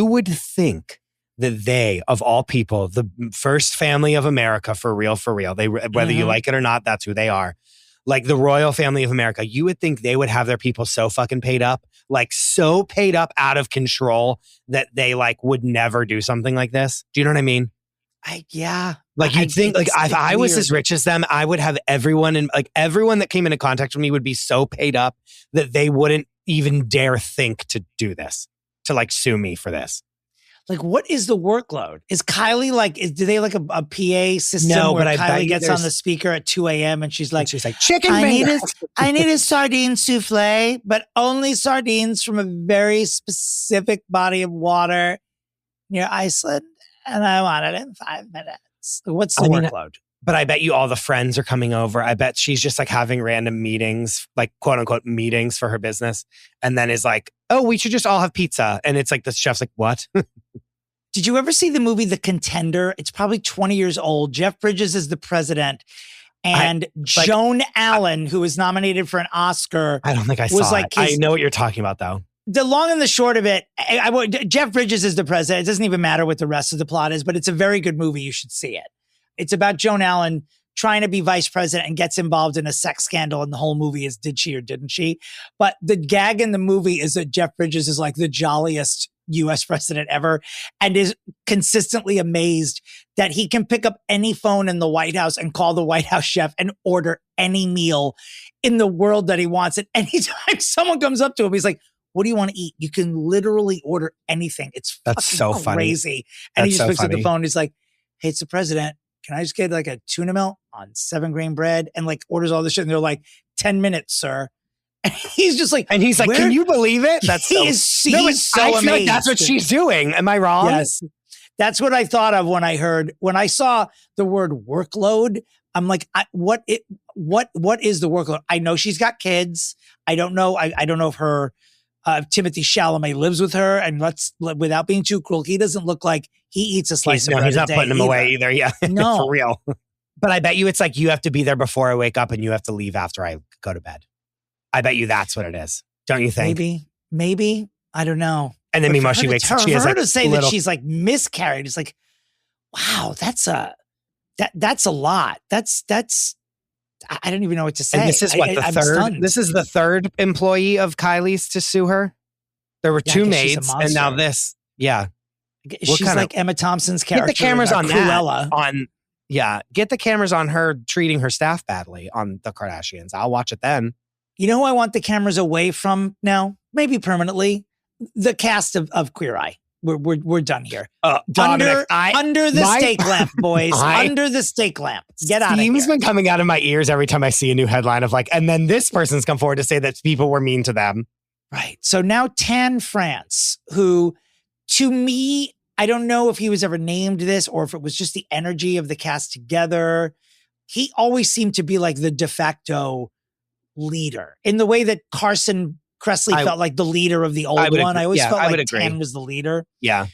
would think that they, of all people, the first family of America, for real, whether you like it or not, that's who they are. Like the royal family of America, you would think they would have their people so fucking paid up, like so paid up out of control that they like would never do something like this. Do you know what I mean? Like you'd think like if I was as rich as them, I would have everyone that came into contact with me would be so paid up that they wouldn't even dare think to do this, to like sue me for this. Like, what is the workload? Is Kylie do they like a PA system where Kylie gets on the speaker at 2 a.m. and she's like, chicken fingers. I need a sardine souffle, but only sardines from a very specific body of water near Iceland. And I want it in 5 minutes. What's the workload? But I bet you all the friends are coming over. I bet she's just like having random meetings, like quote unquote meetings for her business. And then is like, oh, we should just all have pizza. And it's like, the chef's like, what? Did you ever see the movie The Contender? It's probably 20 years old. Jeff Bridges is the president. And Joan Allen, who was nominated for an Oscar. I don't think I saw it. I know what you're talking about though. The long and the short of it, Jeff Bridges is the president. It doesn't even matter what the rest of the plot is, but it's a very good movie. You should see it. It's about Joan Allen trying to be vice president and gets involved in a sex scandal. And the whole movie is, did she or didn't she? But the gag in the movie is that Jeff Bridges is like the jolliest U.S. president ever and is consistently amazed that he can pick up any phone in the White House and call the White House chef and order any meal in the world that he wants. And anytime someone comes up to him, he's like, what do you want to eat? You can literally order anything. It's so crazy. And he just picks up the phone. He's like, hey, it's the president. Can I just get like a tuna melt on 7-grain bread? And like orders all this shit. And they're like, 10 minutes, sir. And he's just like, can you believe it? He's so I amazed. feel like that's what she's doing. Am I wrong? Yes. That's what I thought of when I saw the word workload. I'm like, what is the workload? I know she's got kids. I don't know. I don't know if her Timothée Chalamet lives with her, and without being too cruel, he doesn't look like he eats a slice of bread. He's not putting him away either. Yeah, no, for real. But I bet you it's like you have to be there before I wake up, and you have to leave after I go to bed. I bet you that's what it is. Don't you think? Maybe. I don't know. And then meanwhile, she wakes up. She has her like to say that she's like miscarried. It's like, wow, that's a lot. That's. I don't even know what to say. And this is what the third. Stunned. This is the third employee of Kylie's to sue her. There were two maids, and now this. Yeah, she's like Emma Thompson's character. Get the cameras on Cruella. Get the cameras on her treating her staff badly on the Kardashians. I'll watch it then. You know who I want the cameras away from now? Maybe permanently. The cast of Queer Eye. We're done here. Dominic, under the steak lamp, boys. Under the steak lamp. Get out of here. Steam's been coming out of my ears every time I see a new headline of like, and then this person's come forward to say that people were mean to them. Right. So now Tan France, who to me, I don't know if he was ever named this or if it was just the energy of the cast together. He always seemed to be like the de facto leader in the way that Carson Kressley felt like the leader of the old one. I always felt like Tan was the leader. Yeah.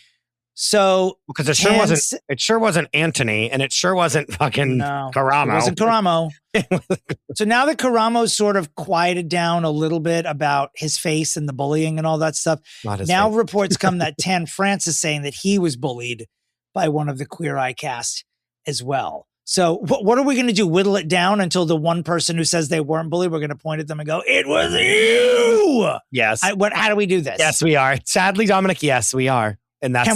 So because it sure wasn't Anthony, and it sure wasn't fucking Karamo. It wasn't Karamo. So now that Karamo's sort of quieted down a little bit about his face and the bullying and all that stuff, now reports come that Tan France is saying that he was bullied by one of the Queer Eye cast as well. So what are we going to do? Whittle it down until the one person who says they weren't bullied, we're going to point at them and go, "It was you." Yes. How do we do this? Yes, we are. Sadly, Dominic, yes, we are. And that's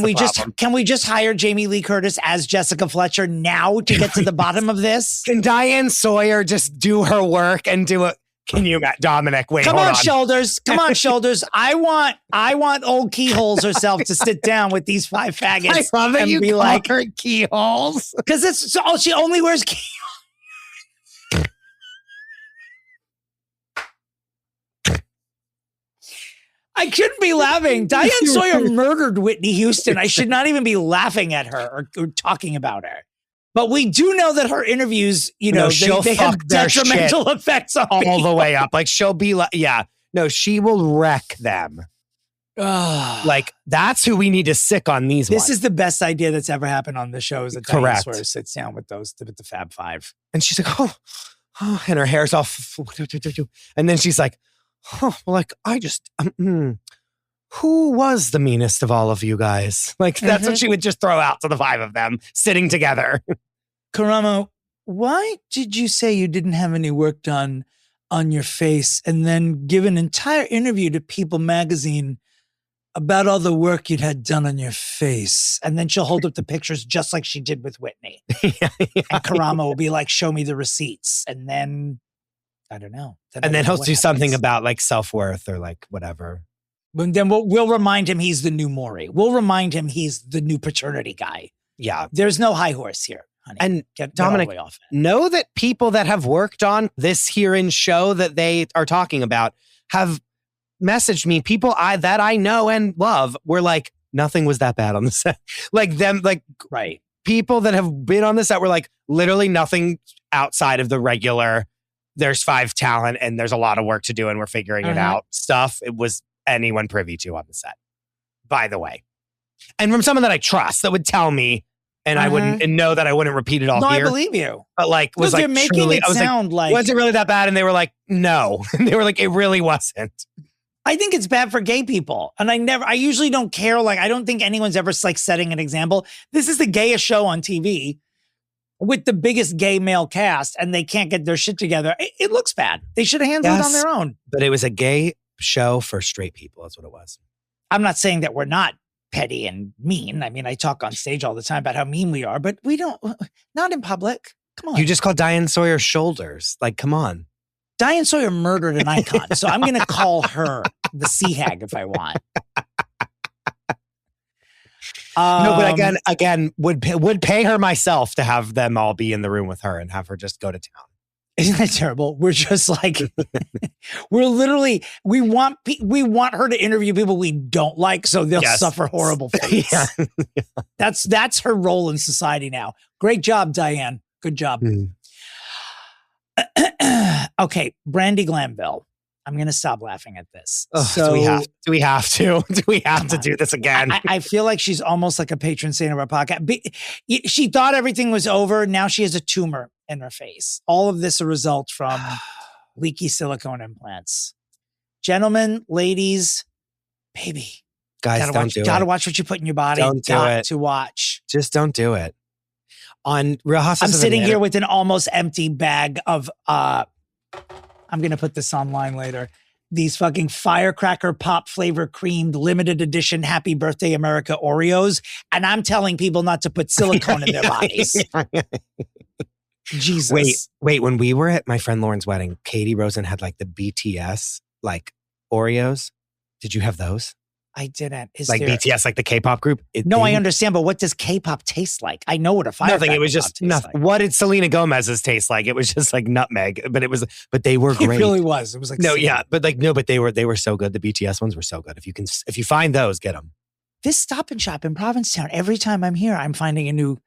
can we just hire Jamie Lee Curtis as Jessica Fletcher now to get to the bottom of this? Can Diane Sawyer just do her work and do it? Can you, Dominic? Wait, Come on, shoulders. Come on, shoulders. I want old Keyholes herself to sit down with these five faggots. I love that and you be like her Keyholes because she only wears keyholes. I shouldn't be laughing. Diane Sawyer murdered Whitney Houston. I should not even be laughing at her or talking about her. But we do know that her interviews, they have detrimental effects on all people. The way up. Like she'll be like, she will wreck them. Like that's who we need to sick on these. This is the best idea that's ever happened on the show. Is that Diane Sawyer sits down with the Fab Five, and she's like, oh, and her hair's off, and then she's like, oh, well, like I just, who was the meanest of all of you guys? Like that's what she would just throw out to the five of them sitting together. Karamo, why did you say you didn't have any work done on your face and then give an entire interview to People magazine about all the work you'd had done on your face? And then she'll hold up the pictures just like she did with Whitney. And Karamo will be like, show me the receipts. And then, I don't know. And then he'll do something about like self-worth or like whatever. And then we'll remind him he's the new Maury. We'll remind him he's the new paternity guy. Yeah. There's no high horse here, honey. And Dominic, know that people that have worked on this here in show that they are talking about have messaged me. People that I know and love were like, nothing was that bad on the set. Like them, like right. People that have been on the set were like, literally nothing outside of the regular, there's five talent and there's a lot of work to do and we're figuring it out stuff. It was anyone privy to on the set, by the way. And from someone that I trust that would tell me and I wouldn't and know that I wouldn't repeat it all here. I believe you. But like, was like, they're making it sound like, was it really that bad? And they were like, no. And they were like, it really wasn't. I think it's bad for gay people. And I usually don't care. Like, I don't think anyone's ever like setting an example. This is the gayest show on TV with the biggest gay male cast and they can't get their shit together. It looks bad. They should have handled it on their own. But it was a gay show for straight people. That's what it was. I'm not saying that we're not petty and mean. I mean, I talk on stage all the time about how mean we are, but we don't, not in public. Come on. You just called Diane Sawyer shoulders. Like, come on. Diane Sawyer murdered an icon. So I'm going to call her the sea hag if I want. No, but again, would pay her myself to have them all be in the room with her and have her just go to town. Isn't that terrible? We're just like, we want her to interview people we don't like, so they'll suffer horrible fates. That's her role in society now. Great job, Diane. Good job. Okay, Brandi Glanville. I'm going to stop laughing at this. Ugh, so do we have to do this again? I feel like she's almost like a patron saint of our podcast. She thought everything was over. Now she has a tumor in her face. All of this a result from leaky silicone implants. Gentlemen, ladies, baby. Guys, don't do it. Gotta watch what you put in your body. Don't do it. To watch. Just don't do it. On Real Housewives, I'm sitting here with an almost empty bag of, I'm going to put this online later. These fucking firecracker pop flavor creamed limited edition Happy Birthday America Oreos. And I'm telling people not to put silicone in their bodies. Jesus. Wait. When we were at my friend Lauren's wedding, Katie Rosen had like the BTS, like Oreos. Did you have those? I didn't. BTS, like the K-pop group? I understand, but what does K-pop taste like? I know what a firecracker Nothing. It was just nothing. Like. What did Selena Gomez's taste like? It was just like nutmeg, but they were great. It really was. It was like but they were so good. The BTS ones were so good. If you find those, get them. This Stop and Shop in Provincetown, every time I'm here, I'm finding a new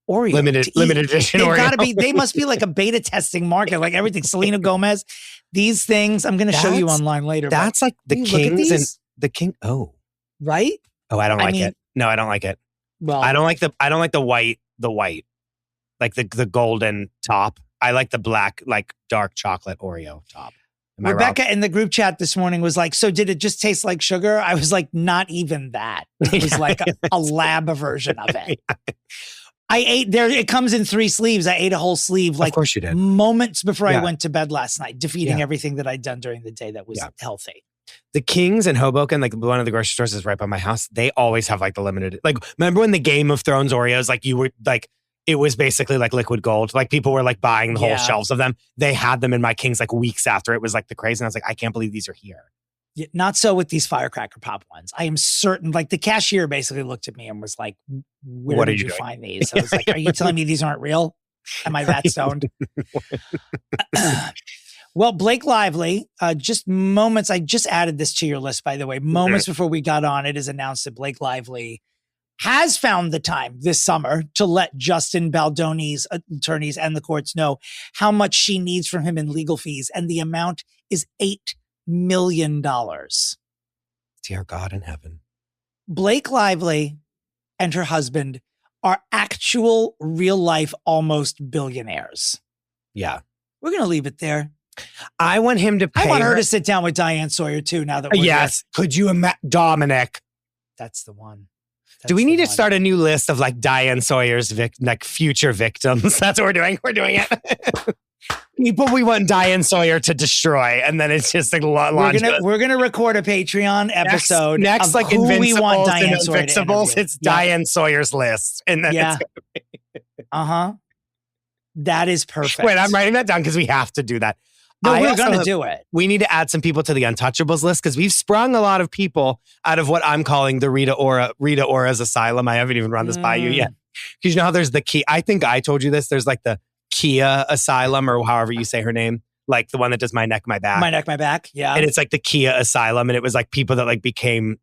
Oreo. Limited edition They've Oreo. Gotta be, they must be like a beta testing market, like everything. Selena Gomez, these things, I'm going to show you online later. That's like the Kings and the King. Oh. Right? Oh, I don't like it. No, I don't like it. Well, I don't like the white, like the golden top. I like the black, like dark chocolate Oreo top. Rebecca in the group chat this morning was like, so did it just taste like sugar? I was like, not even that. It was like a lab version of it. I ate there. It comes in 3 sleeves. I ate a whole sleeve. Like, of course you did. Moments before I went to bed last night, defeating everything that I'd done during the day that was healthy. The Kings in Hoboken, like one of the grocery stores is right by my house. They always have like the limited, like, remember when the Game of Thrones Oreos, like you were like, it was basically like liquid gold. Like people were like buying the whole shelves of them. They had them in my Kings like weeks after. It was like the craze. And I was like, I can't believe these are here. Yeah, not so with these firecracker pop ones. I am certain, like the cashier basically looked at me and was like, where did you find these? I was like, are you telling me these aren't real? Am I that stoned? Well, Blake Lively, just moments, I just added this to your list, by the way. Moments before we got on, it is announced that Blake Lively has found the time this summer to let Justin Baldoni's attorneys and the courts know how much she needs from him in legal fees. And the amount is $8 million. Dear God in heaven. Blake Lively and her husband are actual real life almost billionaires. Yeah. We're going to leave it there. I want him to pay I want her to sit down with Diane Sawyer too now that we're here. Could you imagine Dominic? That's the one. Do we need to start a new list of like Diane Sawyer's like future victims? That's what we're doing. We're doing it. People we want Diane Sawyer to destroy, and then it's just like we're gonna record a Patreon episode next of like who Invincibles we want Diane and Sawyer Invincibles. It's Diane Sawyer's list, and then that is perfect. Wait, I'm writing that down because we have to do that. No, we're going to do it. We need to add some people to the Untouchables list because we've sprung a lot of people out of what I'm calling the Rita Ora's asylum. I haven't even run this by you yet. Because you know how there's the key. I think I told you this. There's like the Kia asylum or however you say her name. Like the one that does My Neck, My Back. My Neck, My Back. Yeah. And it's like the Kia asylum. And it was like people that like became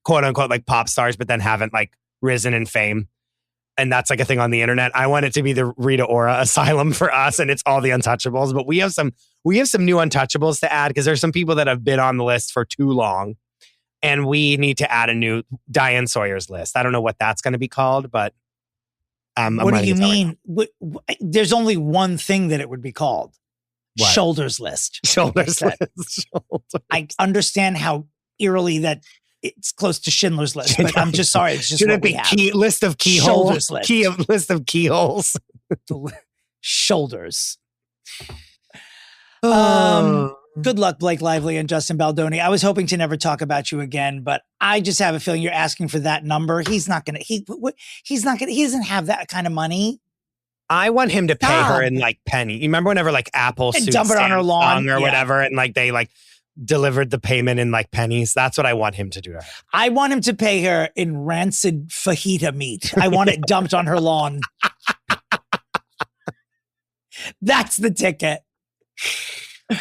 quote unquote like pop stars, but then haven't like risen in fame. And that's like a thing on the internet. I want it to be the Rita Ora asylum for us, and it's all the Untouchables. But we have some new Untouchables to add because there's some people that have been on the list for too long, and we need to add a new Diane Sawyer's list. I don't know what that's going to be called, but what do you mean? There's only one thing that it would be called: what? Shoulders list. Shoulders list. I understand how eerily that. It's close to Schindler's List, but I'm just sorry. It's just should it be list of keyholes? List of keyholes. Shoulders. Good luck, Blake Lively and Justin Baldoni. I was hoping to never talk about you again, but I just have a feeling you're asking for that number. He's not gonna. He doesn't have that kind of money. I want him to pay her in like penny. You remember whenever like Apple and dump it on her lawn or whatever, and like they like. Delivered the payment in like pennies. That's what I want him to do to her. I want him to pay her in rancid fajita meat. I want it dumped on her lawn. That's the ticket.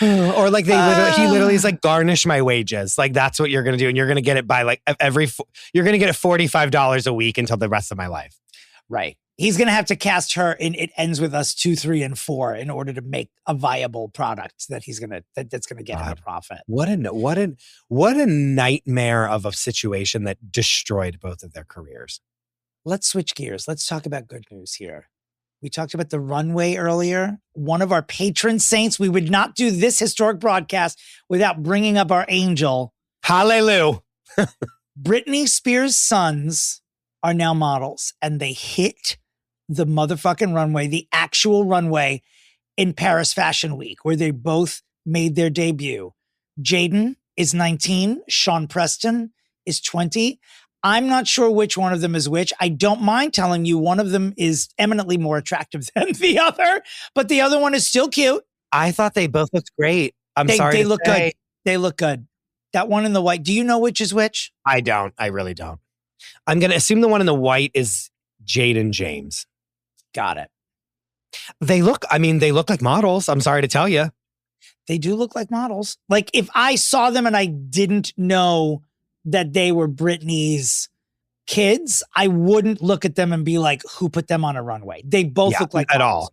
Or like he literally is like garnish my wages. Like that's what you're going to do. And you're going to get it by like you're going to get it $45 a week until the rest of my life. Right. He's going to have to cast her in It Ends With Us 2, 3, and 4 in order to make a viable product that's going to get him a profit. What a nightmare of a situation that destroyed both of their careers. Let's switch gears. Let's talk about good news here. We talked about the runway earlier. One of our patron saints, we would not do this historic broadcast without bringing up our angel. Hallelujah. Britney Spears' sons are now models, and they hit the motherfucking runway, the actual runway in Paris Fashion Week, where they both made their debut. Jaden is 19. Sean Preston is 20. I'm not sure which one of them is which. I don't mind telling you one of them is eminently more attractive than the other, but the other one is still cute. I thought they both looked great. They look good. They look good. That one in the white. Do you know which is which? I don't. I really don't. I'm going to assume the one in the white is Jaden James. Got it. They look like models. I'm sorry to tell you. They do look like models. Like if I saw them and I didn't know that they were Britney's kids, I wouldn't look at them and be like, who put them on a runway? They both look like at models. all.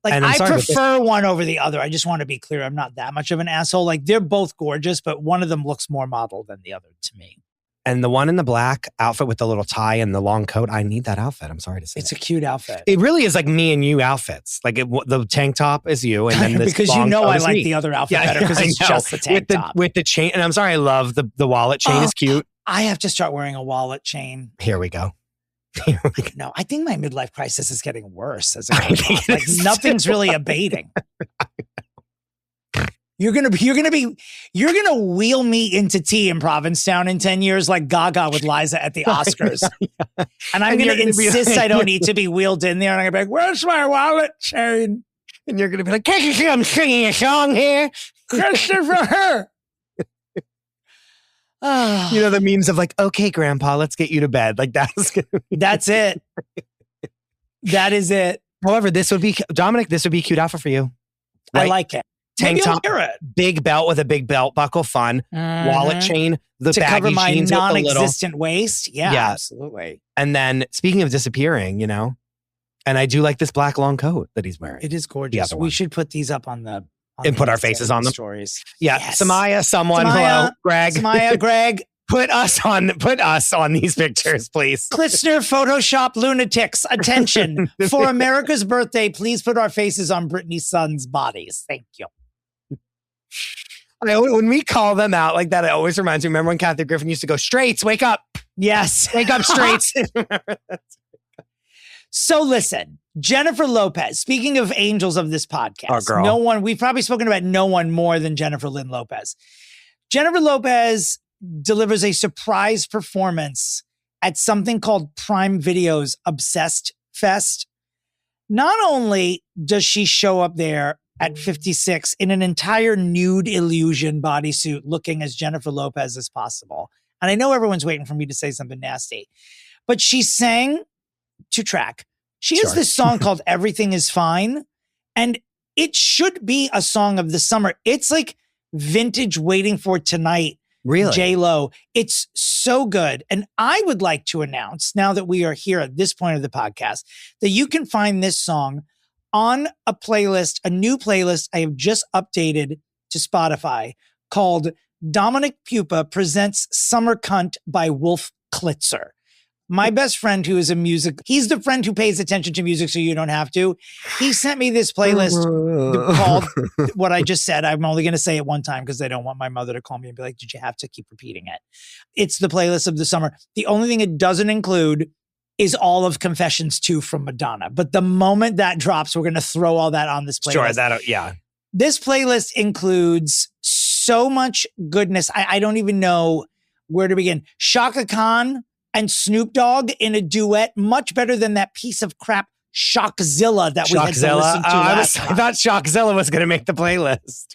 Like I prefer one over the other. I just want to be clear. I'm not that much of an asshole. Like they're both gorgeous, but one of them looks more model than the other to me. And the one in the black outfit with the little tie and the long coat, I need that outfit. I'm sorry to say. It's a cute outfit. It really is like me and you outfits. Like the tank top is you, and then this because long you know coat I is like me. the other outfit better because it's just the tank top with the chain. And I'm sorry, I love the wallet chain is cute. I have to start wearing a wallet chain. Here we go. No, I think my midlife crisis is getting worse as it goes on. Like nothing's really abating. You're gonna wheel me into tea in Provincetown in 10 years like Gaga with Liza at the Oscars. And I'm gonna insist I don't need to be wheeled in there, and I'm gonna be like, where's my wallet chain? And you're gonna be like, can't you see I'm singing a song here? Christopher. You know the memes of like, okay, Grandpa, let's get you to bed. Like that's it. That is it. However, this would be Dominic. This would be a cute outfit for you. Right? I like it. Tank top, big belt with a big belt buckle, fun. Wallet chain, the to baggy cover my jeans non-existent waist. Yeah, absolutely. And then speaking of disappearing, and I do like this black long coat that he's wearing. It is gorgeous. We should put these up on the and put our faces on them. Stories. Yeah, yes. Samaya, hello, Greg. Samaya, Greg. Put us on these pictures, please. Klistner Photoshop lunatics, attention. For America's birthday, please put our faces on Britney's sons' bodies. Thank you. When we call them out like that, it always reminds me. Remember when Kathy Griffin used to go, "Straights, wake up." Yes. Wake up, straights. So listen, Jennifer Lopez, speaking of angels of this podcast, we've probably spoken about no one more than Jennifer Lynn Lopez. Jennifer Lopez delivers a surprise performance at something called Prime Video's Obsessed Fest. Not only does she show up there at 56 in an entire nude illusion bodysuit looking as Jennifer Lopez as possible, and I know everyone's waiting for me to say something nasty, but she sang to track. She has this song called Everything Is Fine, and it should be a song of the summer. It's like vintage Waiting for Tonight. Really? J-Lo. It's so good. And I would like to announce, now that we are here at this point of the podcast, that you can find this song on a playlist, a new playlist I have just updated to Spotify called Dominic Pupa Presents Summer Cunt by Wolf Klitzer. My best friend who is he's the friend who pays attention to music so you don't have to. He sent me this playlist called what I just said. I'm only going to say it one time because I don't want my mother to call me and be like, did you have to keep repeating it? It's the playlist of the summer. The only thing it doesn't include is all of Confessions 2 from Madonna. But the moment that drops, we're going to throw all that on this playlist. Yeah. This playlist includes so much goodness. I don't even know where to begin. Shaka Khan and Snoop Dogg in a duet, much better than that piece of crap Shockzilla that we had to listen to last time. I thought Shockzilla was going to make the playlist.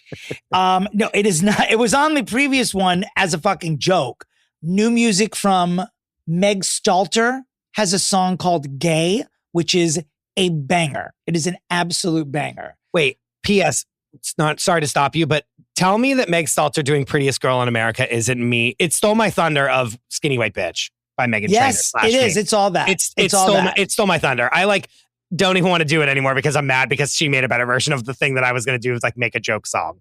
No, it is not. It was on the previous one as a fucking joke. New music from Meg Stalter has a song called Gay, which is a banger. It is an absolute banger. Wait, P.S. It's not, sorry to stop you, but tell me that Meg Stalter doing Prettiest Girl in America isn't me. It stole my thunder of Skinny White Bitch. by Meghan Yes, Trainor. it is. It's all that. It stole my thunder. I like don't even want to do it anymore because I'm mad because she made a better version of the thing that I was going to do, was like make a joke song.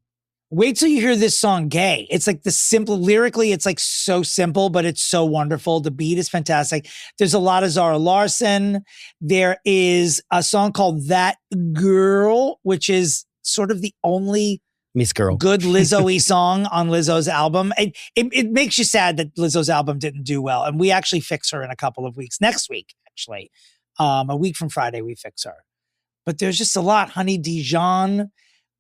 Wait till you hear this song, Gay. It's like the simple, lyrically, it's like so simple, but it's so wonderful. The beat is fantastic. There's a lot of Zara Larsson. There is a song called That Girl, which is sort of the only Miss Girl. good Lizzo-y song on Lizzo's album. It makes you sad that Lizzo's album didn't do well. And we actually fix her in a couple of weeks. Next week, actually. A week from Friday, we fix her. But there's just a lot. Honey Dijon,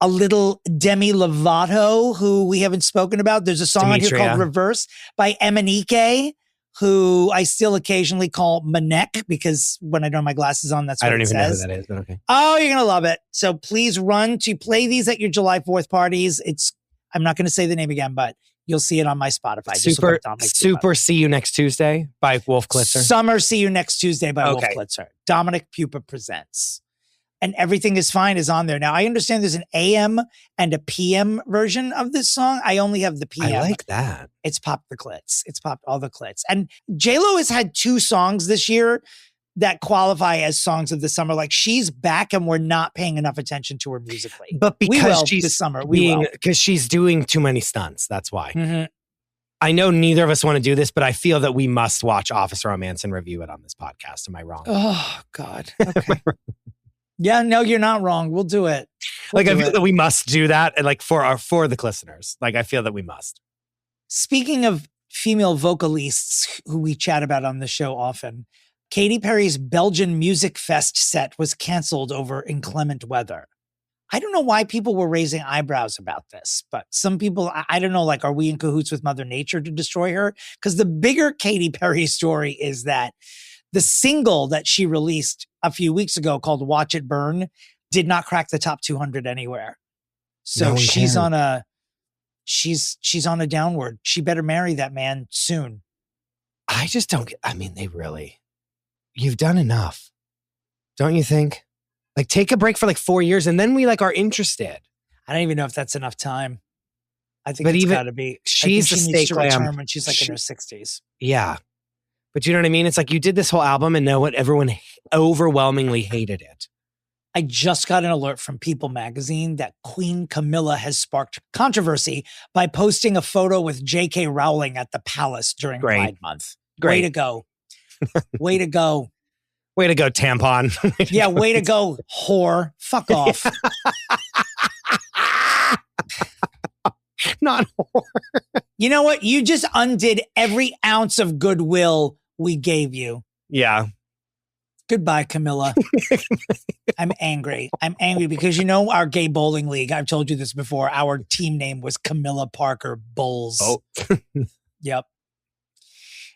a little Demi Lovato, who we haven't spoken about. There's a song on here called Reverse by Emanike, who I still occasionally call Manek because when I don't have my glasses on, that's what it says. I don't even know who that is, but okay. Oh, you're going to love it. So please run to play these at your July 4th parties. I'm not going to say the name again, but you'll see it on my Spotify. Super See You Next Tuesday by Wolf Klitzer. Summer See You Next Tuesday by Wolf Klitzer. Dominic Pupa presents. And Everything Is Fine is on there. Now, I understand there's an AM and a PM version of this song. I only have the PM. I like that. It's popped the clits. It's popped all the clits. And J-Lo has had 2 songs this year that qualify as songs of the summer. Like, she's back and we're not paying enough attention to her musically. But because this summer, because she's doing too many stunts. That's why. Mm-hmm. I know neither of us want to do this, but I feel that we must watch Office Romance and review it on this podcast. Am I wrong? Oh, God. Okay. Yeah, no, you're not wrong. We'll do it. I feel that we must do that, and like for the listeners. Like, I feel that we must. Speaking of female vocalists who we chat about on the show often, Katy Perry's Belgian Music Fest set was canceled over inclement weather. I don't know why people were raising eyebrows about this, but some people, I don't know, like, are we in cahoots with Mother Nature to destroy her? Because the bigger Katy Perry story is that the single that she released a few weeks ago called Watch It Burn did not crack the top 200 anywhere. So she's on a downward. She better marry that man soon. I just don't get, you've done enough. Don't you think? Like, take a break for like 4 years and then we like are interested. I don't even know if that's enough time. I think it's gotta be. She's she needs to return when she's like in her 60s. Yeah. But you know what I mean? It's like you did this whole album and know what? Everyone overwhelmingly hated it. I just got an alert from People magazine that Queen Camilla has sparked controversy by posting a photo with J.K. Rowling at the palace during Pride Month. Great. Way to go. Way to go. Way to go, tampon. Yeah, way to go, whore. Fuck off. Not whore. You know what? You just undid every ounce of goodwill we gave you. Yeah. Goodbye, Camilla. I'm angry. I'm angry because, our gay bowling league, I've told you this before, our team name was Camilla Parker Bowls. Oh. Yep.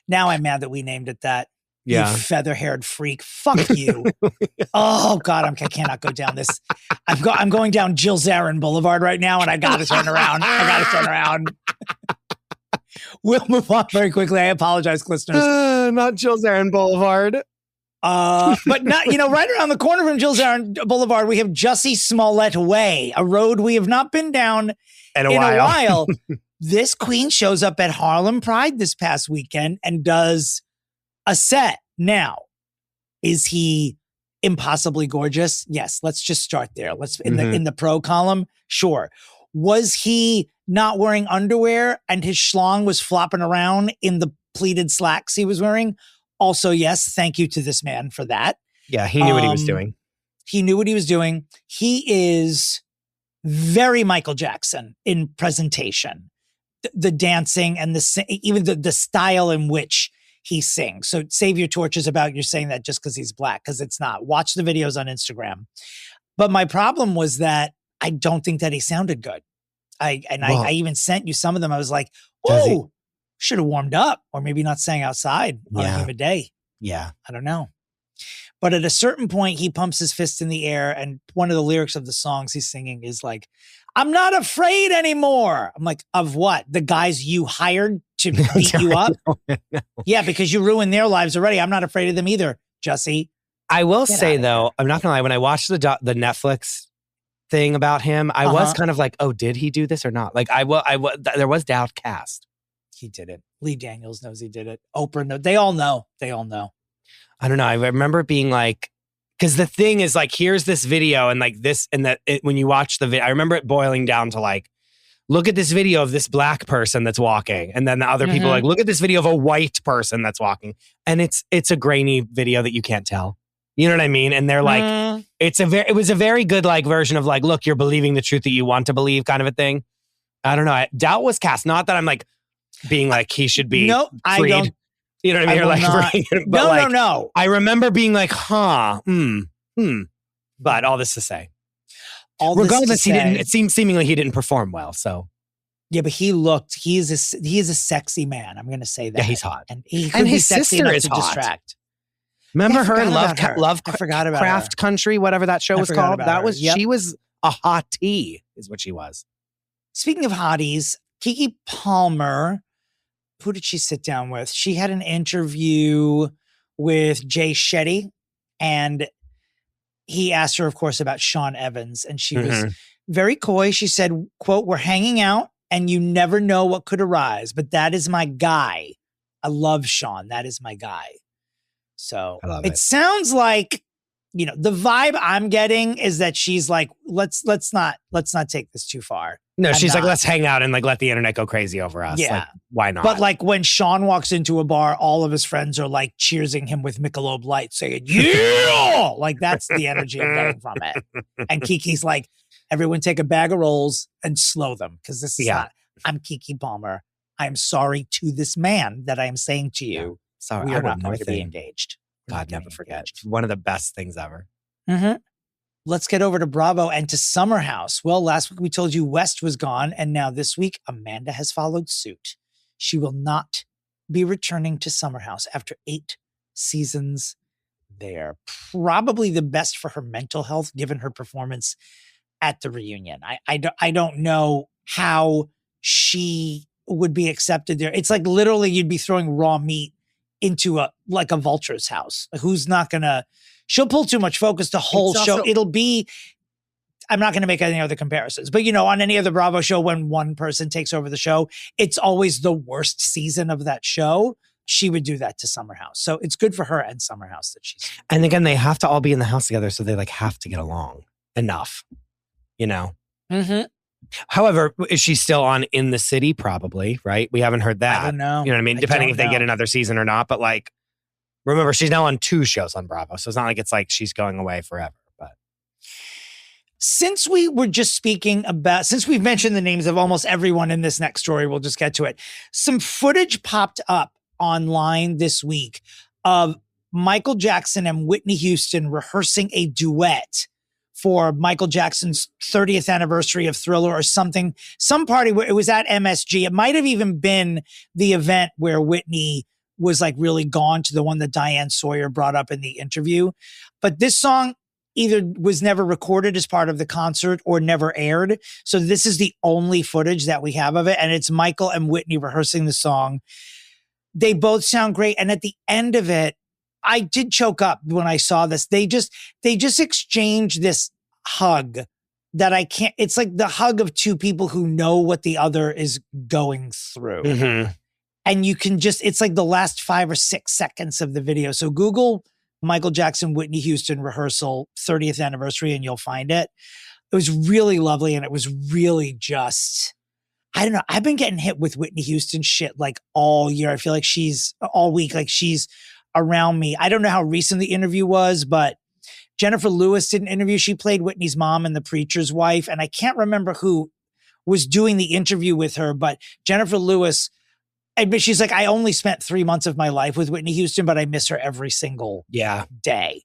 Now I'm mad that we named it that. Yeah. You feather-haired freak. Fuck you. Oh, God, I cannot go down this. I'm going down Jill Zarin Boulevard right now, and I got to turn around. We'll move on very quickly. I apologize, listeners. Not Jill Zarin Boulevard. But not, right around the corner from Jill Zarin Boulevard, we have Jussie Smollett Way, a road we have not been down in a while. This queen shows up at Harlem Pride this past weekend and does a set. Now, is he impossibly gorgeous? Yes. Let's just start there. In the pro column. Sure. Was he not wearing underwear and his schlong was flopping around in the pleated slacks he was wearing? Also, yes. Thank you to this man for that. Yeah. He knew what he was doing. He knew what he was doing. He is very Michael Jackson in presentation, the dancing and even the style in which he sings. So save your torches about you're saying that just because he's black, because it's not. Watch the videos on Instagram. But my problem was that I don't think that he sounded good. I even sent you some of them. I was like, whoa, should have warmed up or maybe not sang outside on a humid day. Yeah. I don't know. But at a certain point, he pumps his fist in the air. And one of the lyrics of the songs he's singing is like, I'm not afraid anymore. I'm like, of what? The guys you hired to beat you up? Yeah, because you ruined their lives already. I'm not afraid of them either, Jussie. I will say, though, I'm not going to lie. When I watched the Netflix thing about him, I was kind of like, oh, did he do this or not? Like, there was doubt cast. he did it. Lee Daniels knows he did it. Oprah knows. They all know. They all know. I don't know. I remember it being like, because the thing is like, here's this video and like this, and that when you watch the video, I remember it boiling down to like, look at this video of this black person that's walking. And then the other people like, look at this video of a white person that's walking. And it's a grainy video that you can't tell. You know what I mean? And they're like, it was a very good like version of like, look, you're believing the truth that you want to believe kind of a thing. I don't know. Doubt was cast. Not that I'm like being like, he should be freed. I don't. You know what I mean? No. I remember being like, But all this to say. Regardless, it seemed seemingly he didn't perform well. So yeah, but he is a sexy man. I'm going to say that. Yeah, he's hot, and his sister is hot. Distract. Remember her in Love I forgot about Craft her. Country, whatever that show was called. That was Yep. She was a hottie, is what she was. Speaking of hotties, Keke Palmer. Who did she sit down with? She had an interview with Jay Shetty, and he asked her, of course, about Sean Evans, and she was very coy. She said, quote, "We're hanging out and you never know what could arise, but that is my guy. I love Sean. That is my guy." So it sounds like, the vibe I'm getting is that she's like, let's not take this too far. No, she's like, let's hang out and like let the internet go crazy over us. Yeah. Like, why not? But like when Sean walks into a bar, all of his friends are like cheersing him with Michelob Light, saying, yeah! Like that's the energy I'm getting from it. And Keke's like, everyone take a bag of rolls and slow them. Because this is not, I'm Keke Palmer. I'm sorry to this man that I am saying to you, sorry, we are not going to be engaged. God, never forget. One of the best things ever. Let's get over to Bravo and to Summer House. Well, last week we told you West was gone, and now this week Amanda has followed suit. She will not be returning to Summer House after 8 seasons there. Probably the best for her mental health, given her performance at the reunion. I don't know how she would be accepted there. It's like literally you'd be throwing raw meat into a vulture's house. Who's not gonna? She'll pull too much focus the whole show. It'll be. I'm not going to make any other comparisons, but on any other Bravo show, when one person takes over the show, it's always the worst season of that show. She would do that to Summer House. So it's good for her and Summer House that she's. And again, they have to all be in the house together, so they like have to get along enough, However, is she still on In the City? Probably, right? We haven't heard that. I don't know. You know what I mean? Depending if they get another season or not. But like, remember, she's now on 2 shows on Bravo. So it's not like it's like she's going away forever. But since we were just speaking about, since we've mentioned the names of almost everyone in this next story, we'll just get to it. Some footage popped up online this week of Michael Jackson and Whitney Houston rehearsing a duet for Michael Jackson's 30th anniversary of Thriller or something, some party where it was at MSG. It might have even been the event where Whitney was like really gone, to the one that Diane Sawyer brought up in the interview. But this song either was never recorded as part of the concert or never aired. So this is the only footage that we have of it. And it's Michael and Whitney rehearsing the song. They both sound great. And at the end of it, I did choke up when I saw this. They just exchanged this hug that I can't, it's like the hug of two people who know what the other is going through. And you can just, it's like the last 5 or 6 seconds of the video. So Google Michael Jackson, Whitney Houston rehearsal 30th anniversary and you'll find it. It was really lovely. And it was really just, I don't know. I've been getting hit with Whitney Houston shit like all year. I feel like she's all week, like she's around me. I don't know how recent the interview was, but Jennifer Lewis did an interview. She played Whitney's mom in The Preacher's Wife. And I can't remember who was doing the interview with her, but Jennifer Lewis, she's like, I only spent 3 months of my life with Whitney Houston, but I miss her every single day.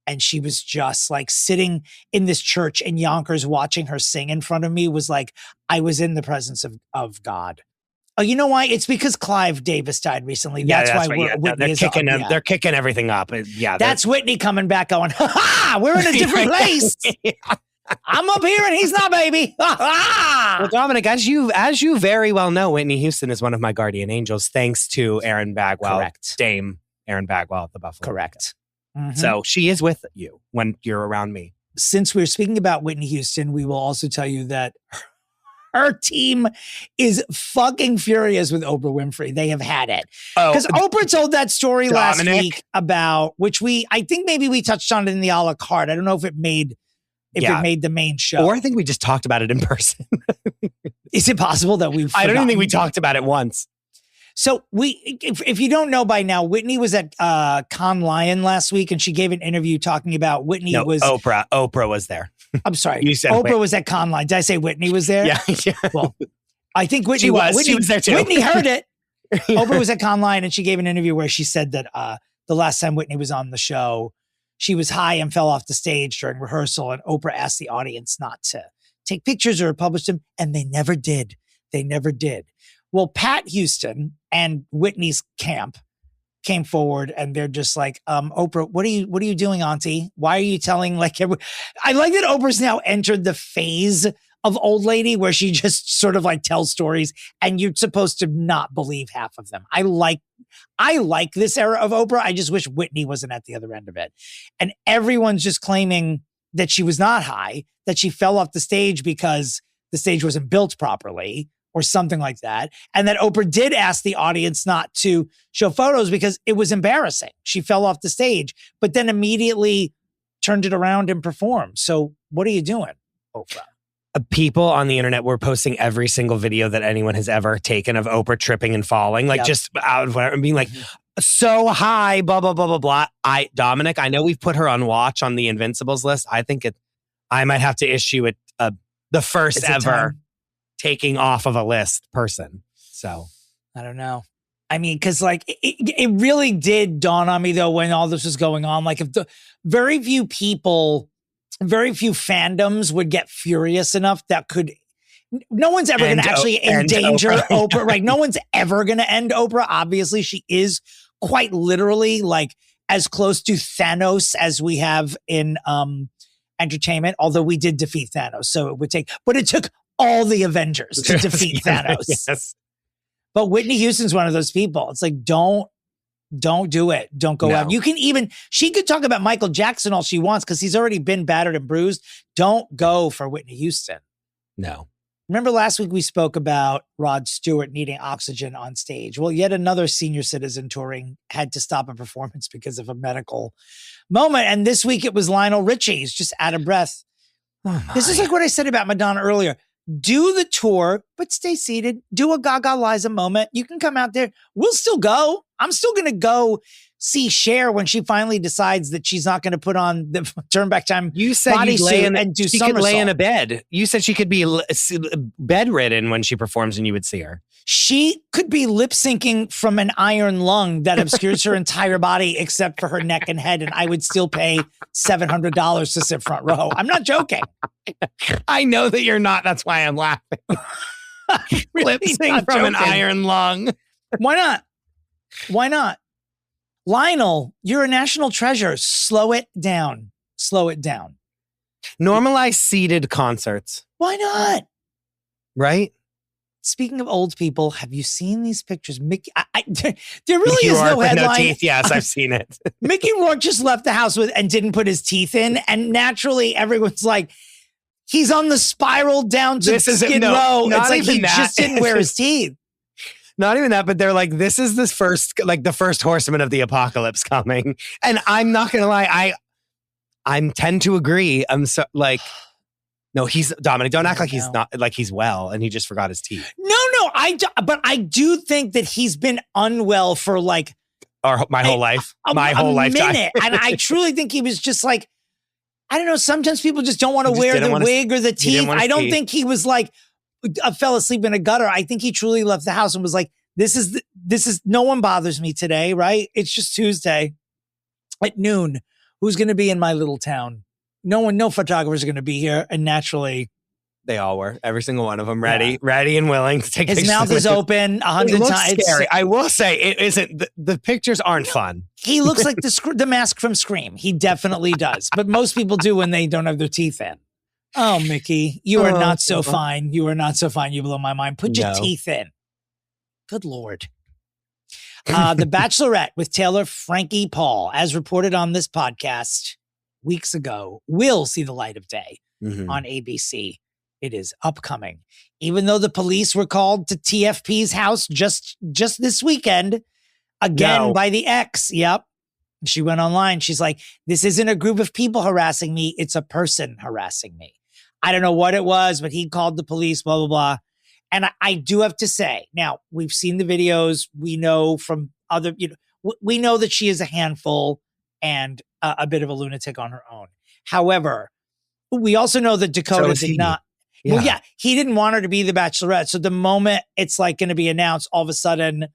And she was just like sitting in this church in Yonkers watching her sing in front of me was like, I was in the presence of God. Oh, you know why? It's because Clive Davis died recently. That's why Whitney they're kicking everything up. That's Whitney coming back going, ha ha, we're in a different place. I'm up here and he's not, baby. Well, Dominic, as you very well know, Whitney Houston is one of my guardian angels, thanks to Erin Bagwell, Correct. Dame Erin Bagwell at the Buffalo. Correct. So she is with you when you're around me. Since we're speaking about Whitney Houston, we will also tell you that Her team is fucking furious with Oprah Winfrey. They have had it. Because Oprah told that story last week about, which I think maybe we touched on it in the a la carte. I don't know if it made the main show. Or I think we just talked about it in person. Is it possible that we've I don't even think we talked about it once. So if you don't know by now, Whitney was at Cannes Lion last week, and she gave an interview talking about Oprah. Oprah was there. I'm sorry. You said Oprah was at Cannes Lion. Did I say Whitney was there? Yeah. Well, I think Whitney she was there too. Whitney heard it. Oprah was at Cannes Lion, and she gave an interview where she said that the last time Whitney was on the show, she was high and fell off the stage during rehearsal, and Oprah asked the audience not to take pictures or publish them, and they never did. They never did. Well, Pat Houston and Whitney's camp came forward, and they're just like, Oprah, what are you doing, Auntie? Why are you telling I like that Oprah's now entered the phase of old lady where she just sort of like tells stories and you're supposed to not believe half of them. I like this era of Oprah. I just wish Whitney wasn't at the other end of it. And everyone's just claiming that she was not high, that she fell off the stage because the stage wasn't built properly or something like that. And that Oprah did ask the audience not to show photos because it was embarrassing. She fell off the stage, but then immediately turned it around and performed. So what are you doing, Oprah? People on the internet were posting every single video that anyone has ever taken of Oprah tripping and falling, just out of whatever, and being like, so high, blah, blah, blah, blah, blah. Dominic, I know we've put her on watch on the Invincibles list. I think I might have to issue it the first ever taking off of a list person. So I don't know. I mean, because it really did dawn on me though when all this was going on. Like if very few fandoms would get furious enough that no one's ever going to actually endanger Oprah. Right? No one's ever going to end Oprah. Obviously, she is quite literally like as close to Thanos as we have in entertainment, although we did defeat Thanos. So it took all the Avengers to defeat Thanos. Yes. But Whitney Houston's one of those people. It's like, don't do it. Don't go out. She could talk about Michael Jackson all she wants because he's already been battered and bruised. Don't go for Whitney Houston. No. Remember last week we spoke about Rod Stewart needing oxygen on stage. Well, yet another senior citizen touring had to stop a performance because of a medical moment. And this week it was Lionel Richie. He's just out of breath. This is like what I said about Madonna earlier. Do the tour, but stay seated. Do a Gaga Liza moment. You can come out there. We'll still go. I'm still going to go see Cher when she finally decides that she's not going to put on the Turn Back Time. You said she could lay in a bed. You said she could be bedridden when she performs and you would see her. She could be lip syncing from an iron lung that obscures her entire body except for her neck and head, and I would still pay $700 to sit front row. I'm not joking. I know that you're not. That's why I'm laughing. Lip sync from an iron lung. Why not? Why not? Lionel, you're a national treasure. Slow it down. Slow it down. Normalize seated concerts. Why not? Right? Speaking of old people, have you seen these pictures? Mickey, there really is no headline. No teeth. Yes, I've seen it. Mickey Rourke just left the house and didn't put his teeth in. And naturally, everyone's like, he's on the spiral down to Skid Row. It's like he just didn't wear his teeth. Not even that, but they're like, this is the first horseman of the apocalypse coming. And I'm not going to lie, I tend to agree. I'm so like, no, he's Dominic. Don't act like he's not, like he's well and he just forgot his teeth. No, but I do think that he's been unwell for like my whole life. My whole lifetime. Minute. And I truly think he was just like, I don't know. Sometimes people just don't want to wear the wig or the teeth. I don't think he was like, fell asleep in a gutter. I think he truly left the house and was like, this is no one bothers me today, right? It's just Tuesday at noon. Who's going to be in my little town? No photographers are going to be here. And naturally, they all were. Every single one of them ready and willing to take his pictures. His mouth is open 100 times. Scary. I will say it isn't. The pictures aren't fun. He looks like the mask from Scream. He definitely does. But most people do when they don't have their teeth in. Oh, Mickey, you are not so fine. You are not so fine. You blow my mind. Put your teeth in. Good Lord. The Bachelorette with Taylor Frankie Paul, as reported on this podcast weeks ago, will see the light of day on ABC. It is upcoming. Even though the police were called to TFP's house just this weekend, again by the ex. Yep. She went online. She's like, this isn't a group of people harassing me. It's a person harassing me. I don't know what it was, but he called the police, blah, blah, blah. And I do have to say, now, we've seen the videos. We know from other, we know that she is a handful and a bit of a lunatic on her own. However, we also know that Dakota did not. Yeah. Well, yeah, he didn't want her to be the Bachelorette. So the moment it's like going to be announced, all of a sudden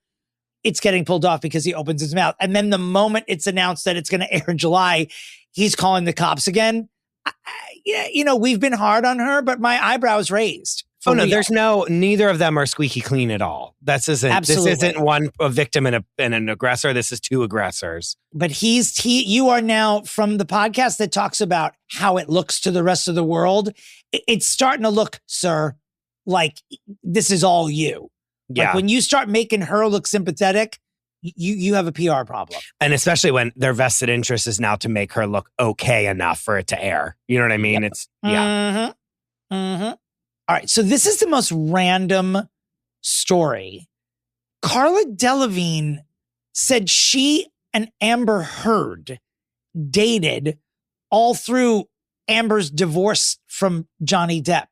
it's getting pulled off because he opens his mouth. And then the moment it's announced that it's going to air in July, he's calling the cops again. We've been hard on her, but my eyebrows raised. Oh no, there's neither of them are squeaky clean at all. This isn't a victim and an aggressor. This is two aggressors. But you are now, from the podcast that talks about how it looks to the rest of the world, it's starting to look, sir, like this is all you. Yeah. Like when you start making her look sympathetic, you have a PR problem. And especially when their vested interest is now to make her look okay enough for it to air. You know what I mean? Yep. All right. So this is the most random story. Carla Delevingne said she and Amber Heard dated all through Amber's divorce from Johnny Depp.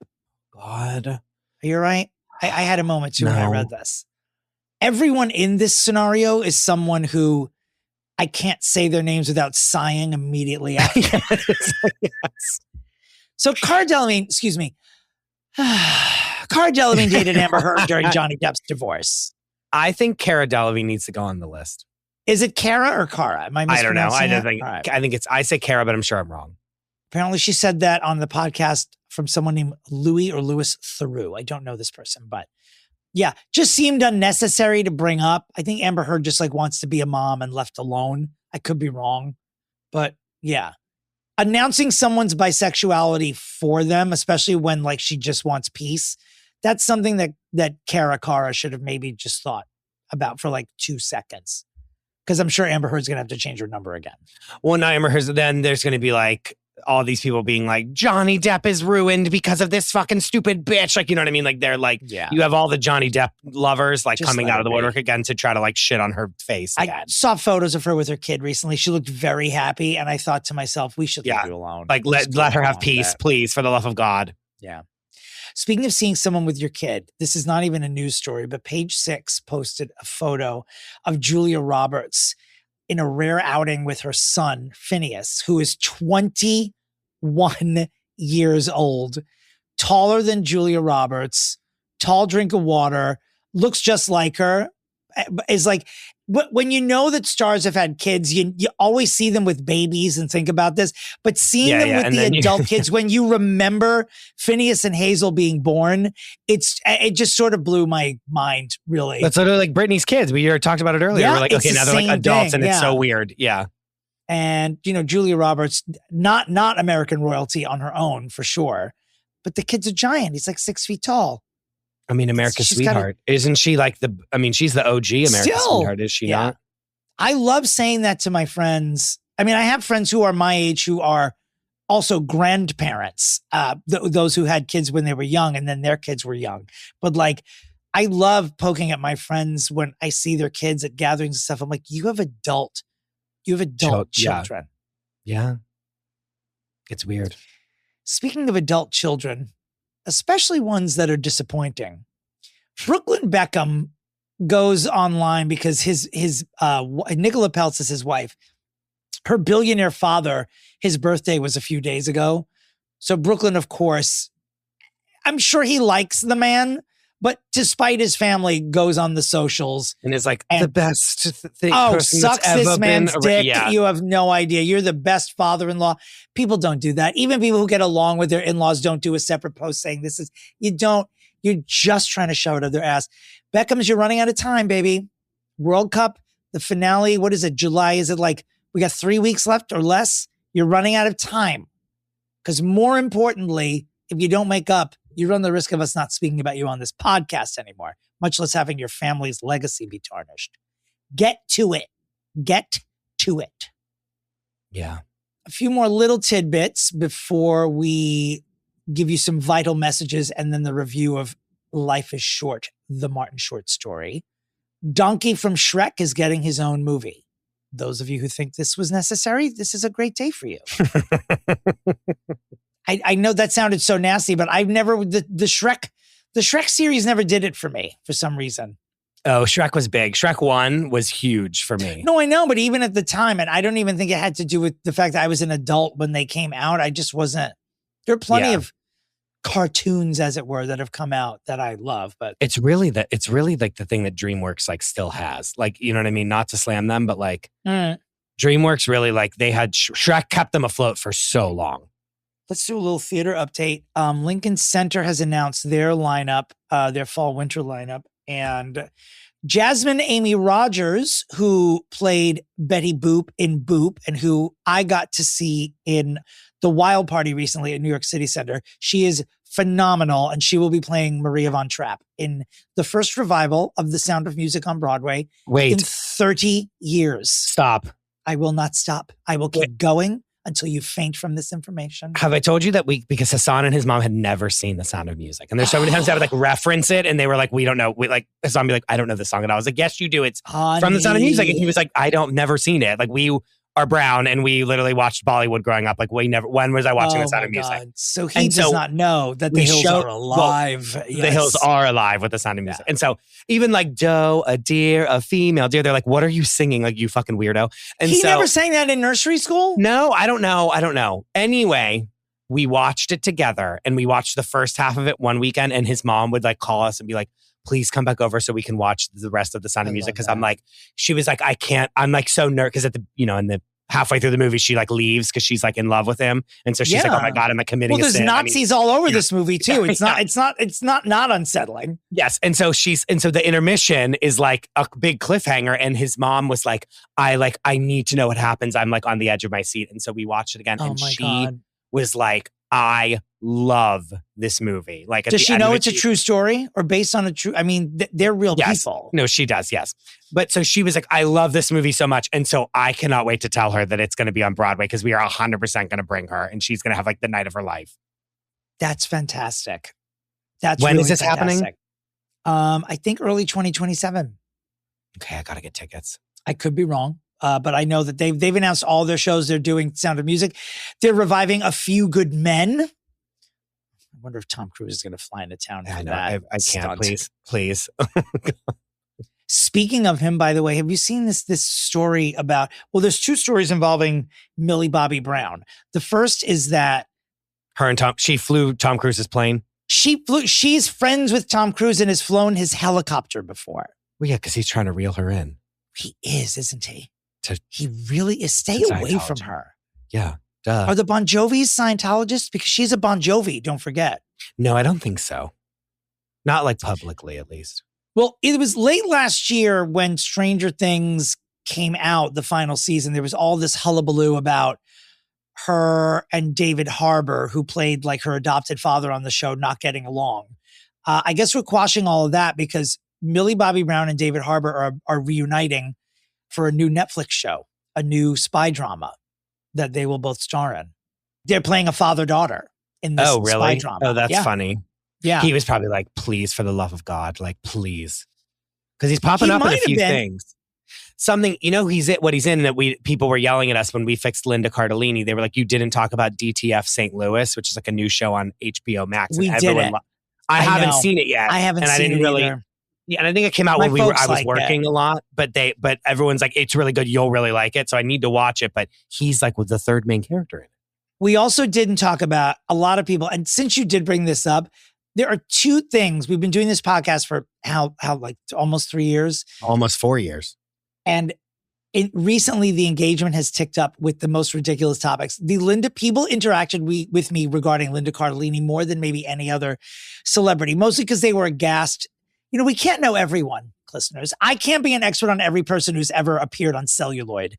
God. Are you all right? I had a moment too when I read this. Everyone in this scenario is someone who I can't say their names without sighing immediately after. Yes. So Cara Delevingne dated Amber Heard during Johnny Depp's divorce. I think Cara Delevingne needs to go on the list. Is it Cara or Cara? Am I don't know. I don't think. Right. I think I say Cara, but I'm sure I'm wrong. Apparently, she said that on the podcast from someone named Louis Theroux. I don't know this person, but yeah, just seemed unnecessary to bring up. I think Amber Heard just wants to be a mom and left alone. I could be wrong, but yeah. Announcing someone's bisexuality for them, especially when she just wants peace, that's something that Cara should have maybe just thought about for 2 seconds. Because I'm sure Amber Heard's going to have to change her number again. Well, not Amber Heard's, then there's going to be all these people being Johnny Depp is ruined because of this fucking stupid bitch. You know what I mean? They're you have all the Johnny Depp lovers coming out of the woodwork again to try to shit on her face again. I saw photos of her with her kid recently. She looked very happy. And I thought to myself, we should leave her alone. Let her have peace, please, for the love of God. Yeah. Speaking of seeing someone with your kid, this is not even a news story, but Page Six posted a photo of Julia Roberts in a rare outing with her son, Phineas, who is 21 years old, taller than Julia Roberts, tall drink of water, looks just like her. Is when you know that stars have had kids, you always see them with babies and think about this. But seeing them with the adult kids, when you remember Phineas and Hazel being born, it just sort of blew my mind, really. That's literally like Britney's kids. We talked about it earlier. Yeah, we're okay, now they're adults and it's so weird. Yeah. And, Julia Roberts, not American royalty on her own, for sure. But the kid's a giant. He's 6 feet tall. I mean, America's Sweetheart. Isn't she she's the OG America's Sweetheart, is she not? I love saying that to my friends. I mean, I have friends who are my age who are also grandparents, those who had kids when they were young and then their kids were young. But I love poking at my friends when I see their kids at gatherings and stuff. I'm like, you have adult children. Yeah. It's weird. Speaking of adult children, especially ones that are disappointing, Brooklyn Beckham goes online because his Nicola Peltz is his wife. Her billionaire father, his birthday was a few days ago. So Brooklyn, of course, I'm sure he likes the man, but despite his family, goes on the socials. And is the best thing. Oh, sucks this man's dick. Yeah. You have no idea. You're the best father-in-law. People don't do that. Even people who get along with their in-laws don't do a separate post saying you're just trying to shove it up their ass. Beckham's, you're running out of time, baby. World Cup, the finale, what is it? July? Is it we got 3 weeks left or less? You're running out of time. Because more importantly, if you don't make up, you run the risk of us not speaking about you on this podcast anymore, much less having your family's legacy be tarnished. Get to it. Get to it. Yeah. A few more little tidbits before we give you some vital messages, and then the review of Life is Short, the Martin short story. Donkey from Shrek is getting his own movie. Those of you who think this was necessary, this is a great day for you. I know that sounded so nasty, but I've never, the Shrek series never did it for me for some reason. Oh, Shrek was big. Shrek 1 was huge for me. No, I know, but even at the time, and I don't even think it had to do with the fact that I was an adult when they came out. I just wasn't. There are plenty of cartoons, as it were, that have come out that I love, but it's really like the thing that DreamWorks like still has. Like, you know what I mean? Not to slam them, but like DreamWorks really like they had Shrek kept them afloat for so long. Let's do a little theater update. Lincoln Center has announced their lineup, their fall-winter lineup. And Jasmine Amy Rogers, who played Betty Boop in Boop and who I got to see in the Wild Party recently at New York City Center, she is phenomenal. And she will be playing Maria von Trapp in the first revival of The Sound of Music on Broadway in 30 years. Stop. I will not stop. I will keep going until you faint from this information. Have I told you that because Hassan and his mom had never seen The Sound of Music. And there's so many times I would like reference it and they were like, we don't know. Hassan be like, I don't know the song. And I was like, yes, you do. It's from The Sound of Music. And he was like, never seen it. Like we are brown and we literally watched Bollywood growing up. Like when was I watching The Sound of Music? God. So he does not know that the hills are alive. Well, the hills are alive with The Sound of Music. Yeah. And so even like doe, a deer, a female deer, they're like, what are you singing? Like, you fucking weirdo. And he never sang that in nursery school? No, I don't know. Anyway, we watched it together and we watched the first half of it one weekend and his mom would like call us and be like, please come back over so we can watch the rest of The Sound of Music. Cause I'm like, she was like, I can't, I'm like so nervous. Cause at the, in the halfway through the movie, she like leaves cause she's like in love with him. And so she's like, oh my God, I'm like committing a sin. Well, there's Nazis all over this movie too. It's not unsettling. Yes. And so the intermission is like a big cliffhanger. And his mom was like, I need to know what happens. I'm like on the edge of my seat. And so we watched it again. And she was like, I love this movie. Like, does she know it's a true story or based on a true? I mean, they're real people. No, she does. Yes, but so she was like, I love this movie so much, and so I cannot wait to tell her that it's going to be on Broadway because we are 100% going to bring her, and she's going to have like the night of her life. That's fantastic. That's when really is this fantastic. happening? I think early 2027. Okay, I gotta get tickets. I could be wrong. But I know that they've announced all their shows. They're doing Sound of Music. They're reviving A Few Good Men. I wonder if Tom Cruise is going to fly into town for that. I can't. Please. Speaking of him, by the way, have you seen this story about? Well, there's two stories involving Millie Bobby Brown. The first is that her and she flew Tom Cruise's plane. She's friends with Tom Cruise and has flown his helicopter before. Well, yeah, because he's trying to reel her in. He is, isn't he? He really is. Stay away from her. Yeah. Duh. Are the Bon Jovis Scientologists? Because she's a Bon Jovi, don't forget. No, I don't think so. Not like publicly, at least. Well, it was late last year when Stranger Things came out, the final season. There was all this hullabaloo about her and David Harbour, who played like her adopted father on the show, not getting along. I guess we're quashing all of that because Millie Bobby Brown and David Harbour are reuniting for a new Netflix show, a new spy drama that they will both star in. They're playing a father-daughter in this spy drama. Oh, that's funny. Yeah. He was probably like, please, for the love of God, like, please. Because he's popping up in a few things. Something, what he's in that people were yelling at us when we fixed Linda Cardellini. They were like, you didn't talk about DTF St. Louis, which is like a new show on HBO Max. We did it. I haven't seen it yet. I haven't seen it either. Yeah, and I think it came out when I was working a lot, but everyone's like, it's really good. You'll really like it. So I need to watch it. But he's like the third main character in it. We also didn't talk about a lot of people. And since you did bring this up, there are two things. We've been doing this podcast for how like almost 3 years, almost 4 years. And recently the engagement has ticked up with the most ridiculous topics. People interacted with me regarding Linda Cardellini more than maybe any other celebrity, mostly because they were aghast. We can't know everyone, listeners. I can't be an expert on every person who's ever appeared on celluloid.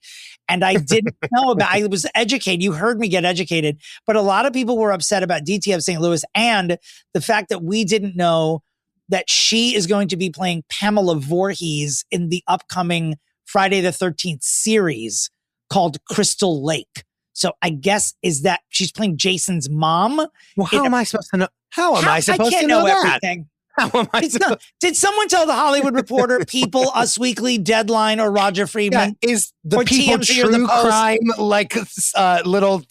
And I didn't know I was educated. You heard me get educated. But a lot of people were upset about DTF St. Louis and the fact that we didn't know that she is going to be playing Pamela Voorhees in the upcoming Friday the 13th series called Crystal Lake. So I guess is that she's playing Jason's mom. Well, how am I supposed to know? How am I supposed to know that? Everything. How am I Did someone tell the Hollywood Reporter, People, Us Weekly, Deadline, or Roger Friedman? Yeah, is the or People TMZ or true the Post? crime like little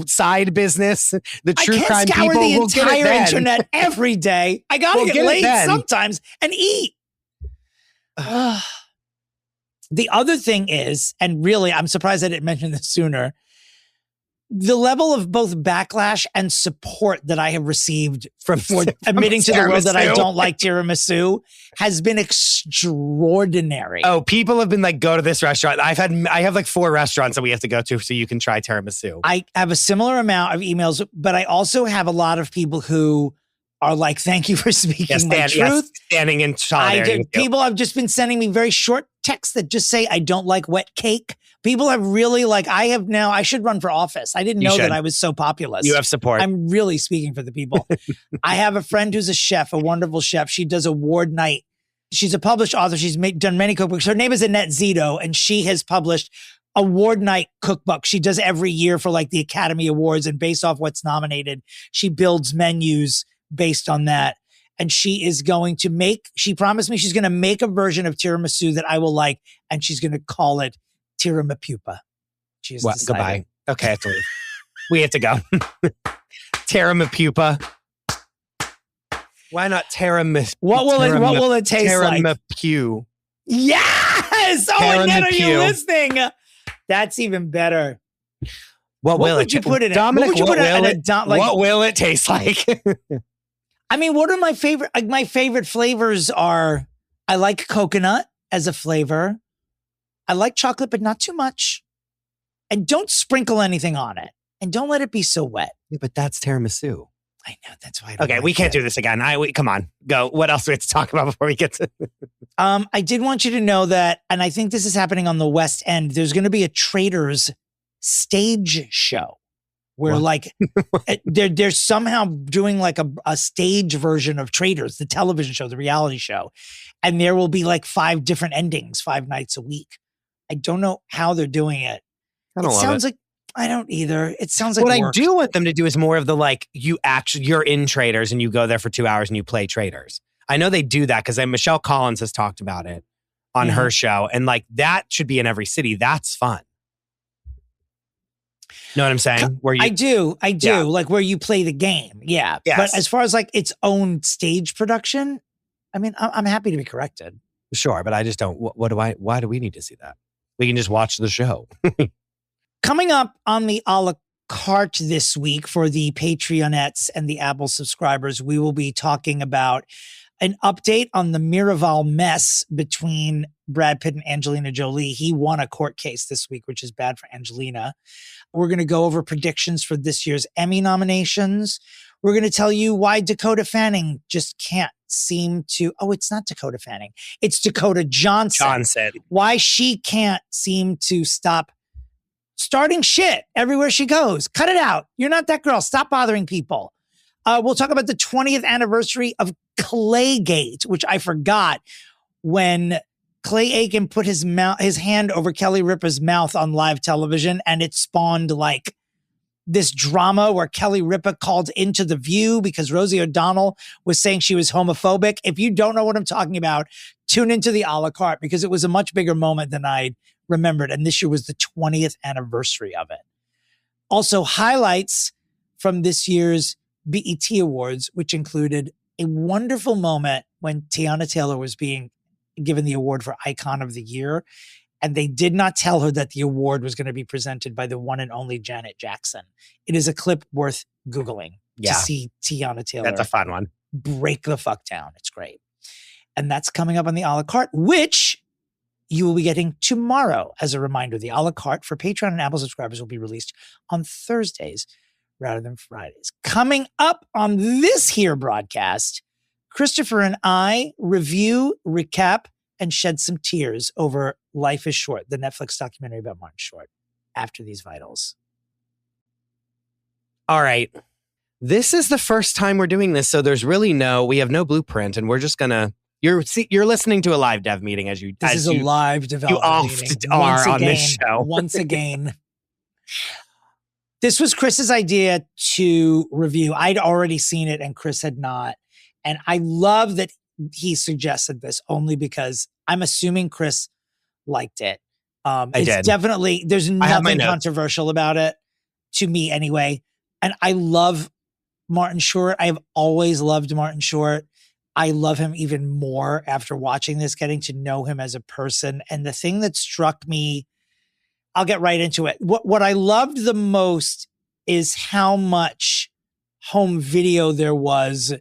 side business? The true crime people the will get it entire then. internet every day. I gotta get laid sometimes and eat. The other thing is, and really, I'm surprised I didn't mention this sooner, the level of both backlash and support that I have received for admitting to the world that I don't like tiramisu has been extraordinary. Oh, people have been like, go to this restaurant. I have like 4 restaurants that we have to go to so you can try tiramisu. I have a similar amount of emails, but I also have a lot of people who are like, thank you for speaking my truth. Standing in solidarity. People have just been sending me very short texts that just say, I don't like wet cake. People have really I should run for office. I didn't know that I was so populous. You have support. I'm really speaking for the people. I have a friend who's a chef, a wonderful chef. She does award night. She's a published author. She's done many cookbooks. Her name is Annette Zito, and she has published award night cookbook. She does every year for like the Academy Awards, and based off what's nominated, she builds menus based on that. And she promised me she's going to make a version of tiramisu that I will like, and she's going to call it tiramipupa. She has decided. Goodbye. Okay, I have to leave. We have to go. Tiramipupa. Why not tiramisu? What will it taste like? Tiramipu. Yes! Oh, Annette, are you listening? That's even better. What would you put it in? Dominic, what will it taste like? I mean, what are my favorite? Like my favorite flavors are, I like coconut as a flavor. I like chocolate, but not too much. And don't sprinkle anything on it. And don't let it be so wet. Yeah, but that's tiramisu. I know. That's why. Okay, we can't do this again. Come on, go. What else do we have to talk about before we get to? I did want you to know that, and I think this is happening on the West End. There's going to be a Traitors stage show where they're somehow doing like a stage version of Traitors, the television show, the reality show. And there will be like 5 different endings, 5 nights a week. I don't know how they're doing it. I don't I don't either. It sounds like what work. I do want them to do is more of the like, you're in Traitors and you go there for 2 hours and you play Traitors. I know they do that because Michelle Collins has talked about it on her show. And like that should be in every city. That's fun. Know what I'm saying? I do. Yeah. Like where you play the game. Yeah. Yes. But as far as like its own stage production, I mean, I'm happy to be corrected. Sure. But I just don't. Why do we need to see that? We can just watch the show. Coming up on the a la carte this week for the Patreonettes and the Apple subscribers, we will be talking about an update on the Miraval mess between Brad Pitt and Angelina Jolie. He won a court case this week, which is bad for Angelina. We're going to go over predictions for this year's Emmy nominations. We're going to tell you why Dakota Fanning just can't seem to... Oh, it's not Dakota Fanning. It's Dakota Johnson. Why she can't seem to stop starting shit everywhere she goes. Cut it out. You're not that girl. Stop bothering people. We'll talk about the 20th anniversary of Claygate, which I forgot when Clay Aiken put his hand over Kelly Ripa's mouth on live television, and it spawned like this drama where Kelly Ripa called into The View because Rosie O'Donnell was saying she was homophobic. If you don't know what I'm talking about, tune into the a la carte because it was a much bigger moment than I remembered. And this year was the 20th anniversary of it. Also, highlights from this year's BET Awards, which included a wonderful moment when Tiana Taylor was being given the award for Icon of the Year. And they did not tell her that the award was going to be presented by the one and only Janet Jackson. It is a clip worth Googling to see Tiana Taylor. That's a fun one. Break the fuck down. It's great. And that's coming up on the a la carte, which you will be getting tomorrow. As a reminder, the a la carte for Patreon and Apple subscribers will be released on Thursdays rather than Fridays. Coming up on this here broadcast, Christopher and I review, recap, and shed some tears over Life is Short, the Netflix documentary about Martin Short, after these vitals. All right. This is the first time we're doing this, so there's really we have no blueprint, and we're just gonna. You're listening to a live dev meeting as you. This is a live development meeting. You are on this show once again. This was Chris's idea to review. I'd already seen it and Chris had not. And I love that he suggested this only because I'm assuming Chris liked it. It's did. definitely, there's nothing controversial about it to me anyway. And I love Martin Short. I've always loved Martin Short. I love him even more after watching this, getting to know him as a person. And the thing that struck me, I'll get right into it. What I loved the most is how much home video there was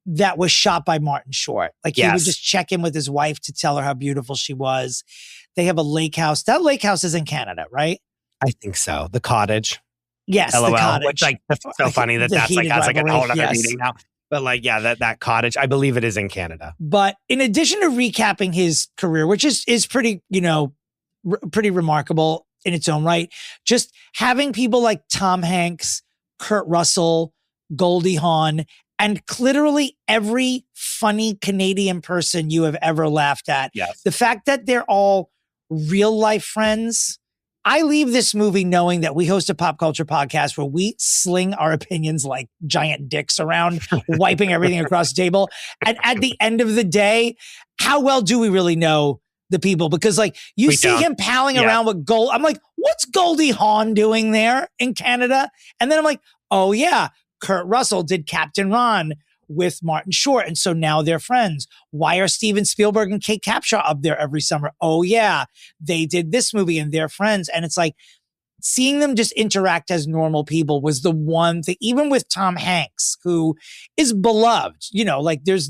that was shot by Martin Short. Like he would just check in with his wife to tell her how beautiful she was. They have a lake house. That lake house is in Canada, right? I think so. The cottage. Yes, LOL, the cottage. Which like that's so funny that's like has like a whole other meaning now. But like, yeah, that cottage, I believe it is in Canada. But in addition to recapping his career, which is pretty, pretty remarkable in its own right, just having people like Tom Hanks, Kurt Russell, Goldie Hawn, and literally every funny Canadian person you have ever laughed at. Yes. The fact that they're all real life friends. I leave this movie knowing that we host a pop culture podcast where we sling our opinions like giant dicks around, wiping everything across the table. And at the end of the day, how well do we really know the people? Because like you see him palling around with Gold. I'm like, what's Goldie Hawn doing there in Canada? And then I'm like, oh yeah, Kurt Russell did Captain Ron with Martin Short. And so now they're friends. Why are Steven Spielberg and Kate Capshaw up there every summer? Oh yeah, they did this movie and they're friends. And it's like seeing them just interact as normal people was the one thing, even with Tom Hanks, who is beloved, like there's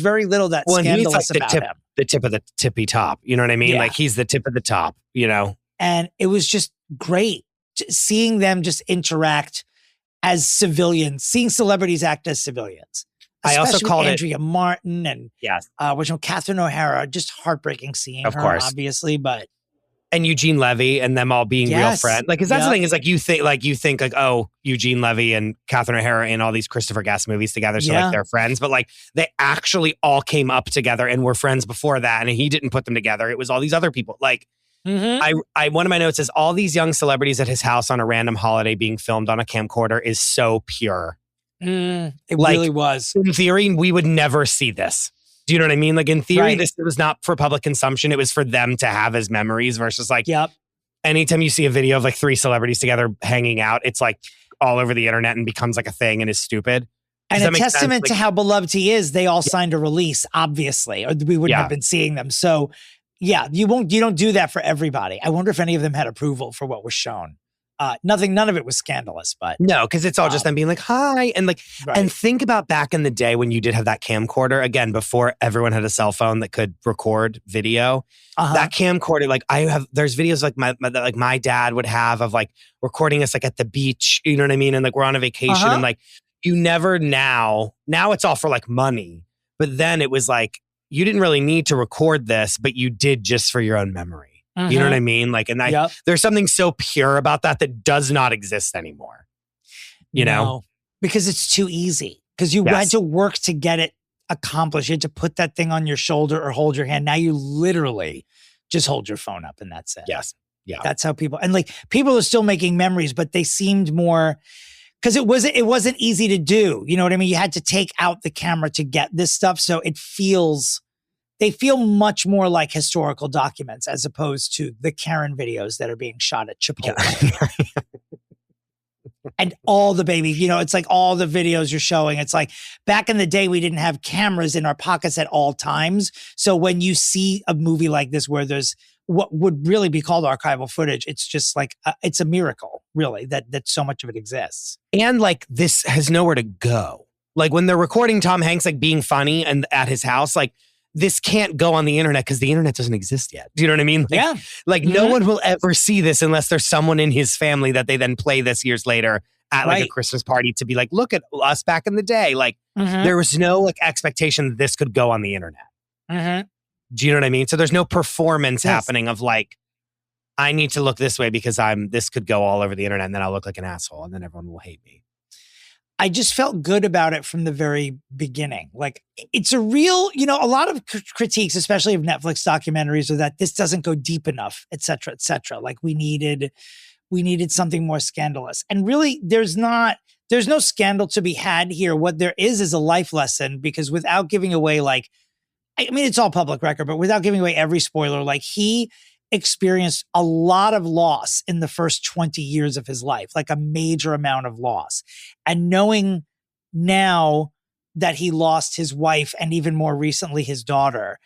very little that's scandalous about him. The tip of the tippy top. You know what I mean? Yeah. Like he's the tip of the top, And it was just great seeing them just interact as civilians, seeing celebrities act as civilians. I also called Andrea Martin and Catherine O'Hara, just heartbreaking seeing of her, course, obviously, but Eugene Levy and them all being real friends. Like, because that's the thing is like you think oh, Eugene Levy and Catherine O'Hara in all these Christopher Guest movies together, so like they're friends, but like they actually all came up together and were friends before that, and he didn't put them together. It was all these other people. Like, I one of my notes is all these young celebrities at his house on a random holiday being filmed on a camcorder is so pure. It really was. In theory, we would never see this. Do you know what I mean? Like in theory, this was not for public consumption. It was for them to have as memories versus like, anytime you see a video of like three celebrities together hanging out, it's like all over the internet and becomes like a thing and is stupid. And a testament to how beloved he is, they all signed a release, obviously, or we wouldn't have been seeing them. So you don't do that for everybody. I wonder if any of them had approval for what was shown. None of it was scandalous, but no, because it's all just them being like, hi. And like, and think about back in the day when you did have that camcorder, again, before everyone had a cell phone that could record video, that camcorder, like there's videos like my dad would have of like recording us like at the beach, you know what I mean? And like, we're on a vacation and like, you never now it's all for like money, but then it was like, you didn't really need to record this, but you did just for your own memory. You know what I mean? Like, and there's something so pure about that does not exist anymore. You know? Because it's too easy. Because you had to work to get it accomplished. You had to put that thing on your shoulder or hold your hand. Now you literally just hold your phone up and that's it. Yes. Yeah. That's how people are still making memories, but they seemed more, because it wasn't easy to do. You know what I mean? You had to take out the camera to get this stuff. So they feel much more like historical documents as opposed to the Karen videos that are being shot at Chipotle. And all the baby, it's like all the videos you're showing. It's like back in the day, we didn't have cameras in our pockets at all times. So when you see a movie like this, where there's what would really be called archival footage, it's just like, it's a miracle, really, that so much of it exists. And like this has nowhere to go. Like when they're recording Tom Hanks, like being funny and at his house, like, this can't go on the internet because the internet doesn't exist yet. Do you know what I mean? Like, no one will ever see this unless there's someone in his family that they then play this years later at like a Christmas party to be like, look at us back in the day. Like, there was no like expectation that this could go on the internet. Do you know what I mean? So there's no performance happening of like, I need to look this way because this could go all over the internet and then I'll look like an asshole and then everyone will hate me. I just felt good about it from the very beginning. Like it's a real, a lot of critiques, especially of Netflix documentaries, are that this doesn't go deep enough, et cetera, et cetera. Like we needed we needed something more scandalous. And really, there's no scandal to be had here. What there is a life lesson, because without giving away, like, I mean, it's all public record, but without giving away every spoiler, like, he experienced a lot of loss in the first 20 years of his life, like a major amount of loss. And knowing now that he lost his wife and even more recently his daughter,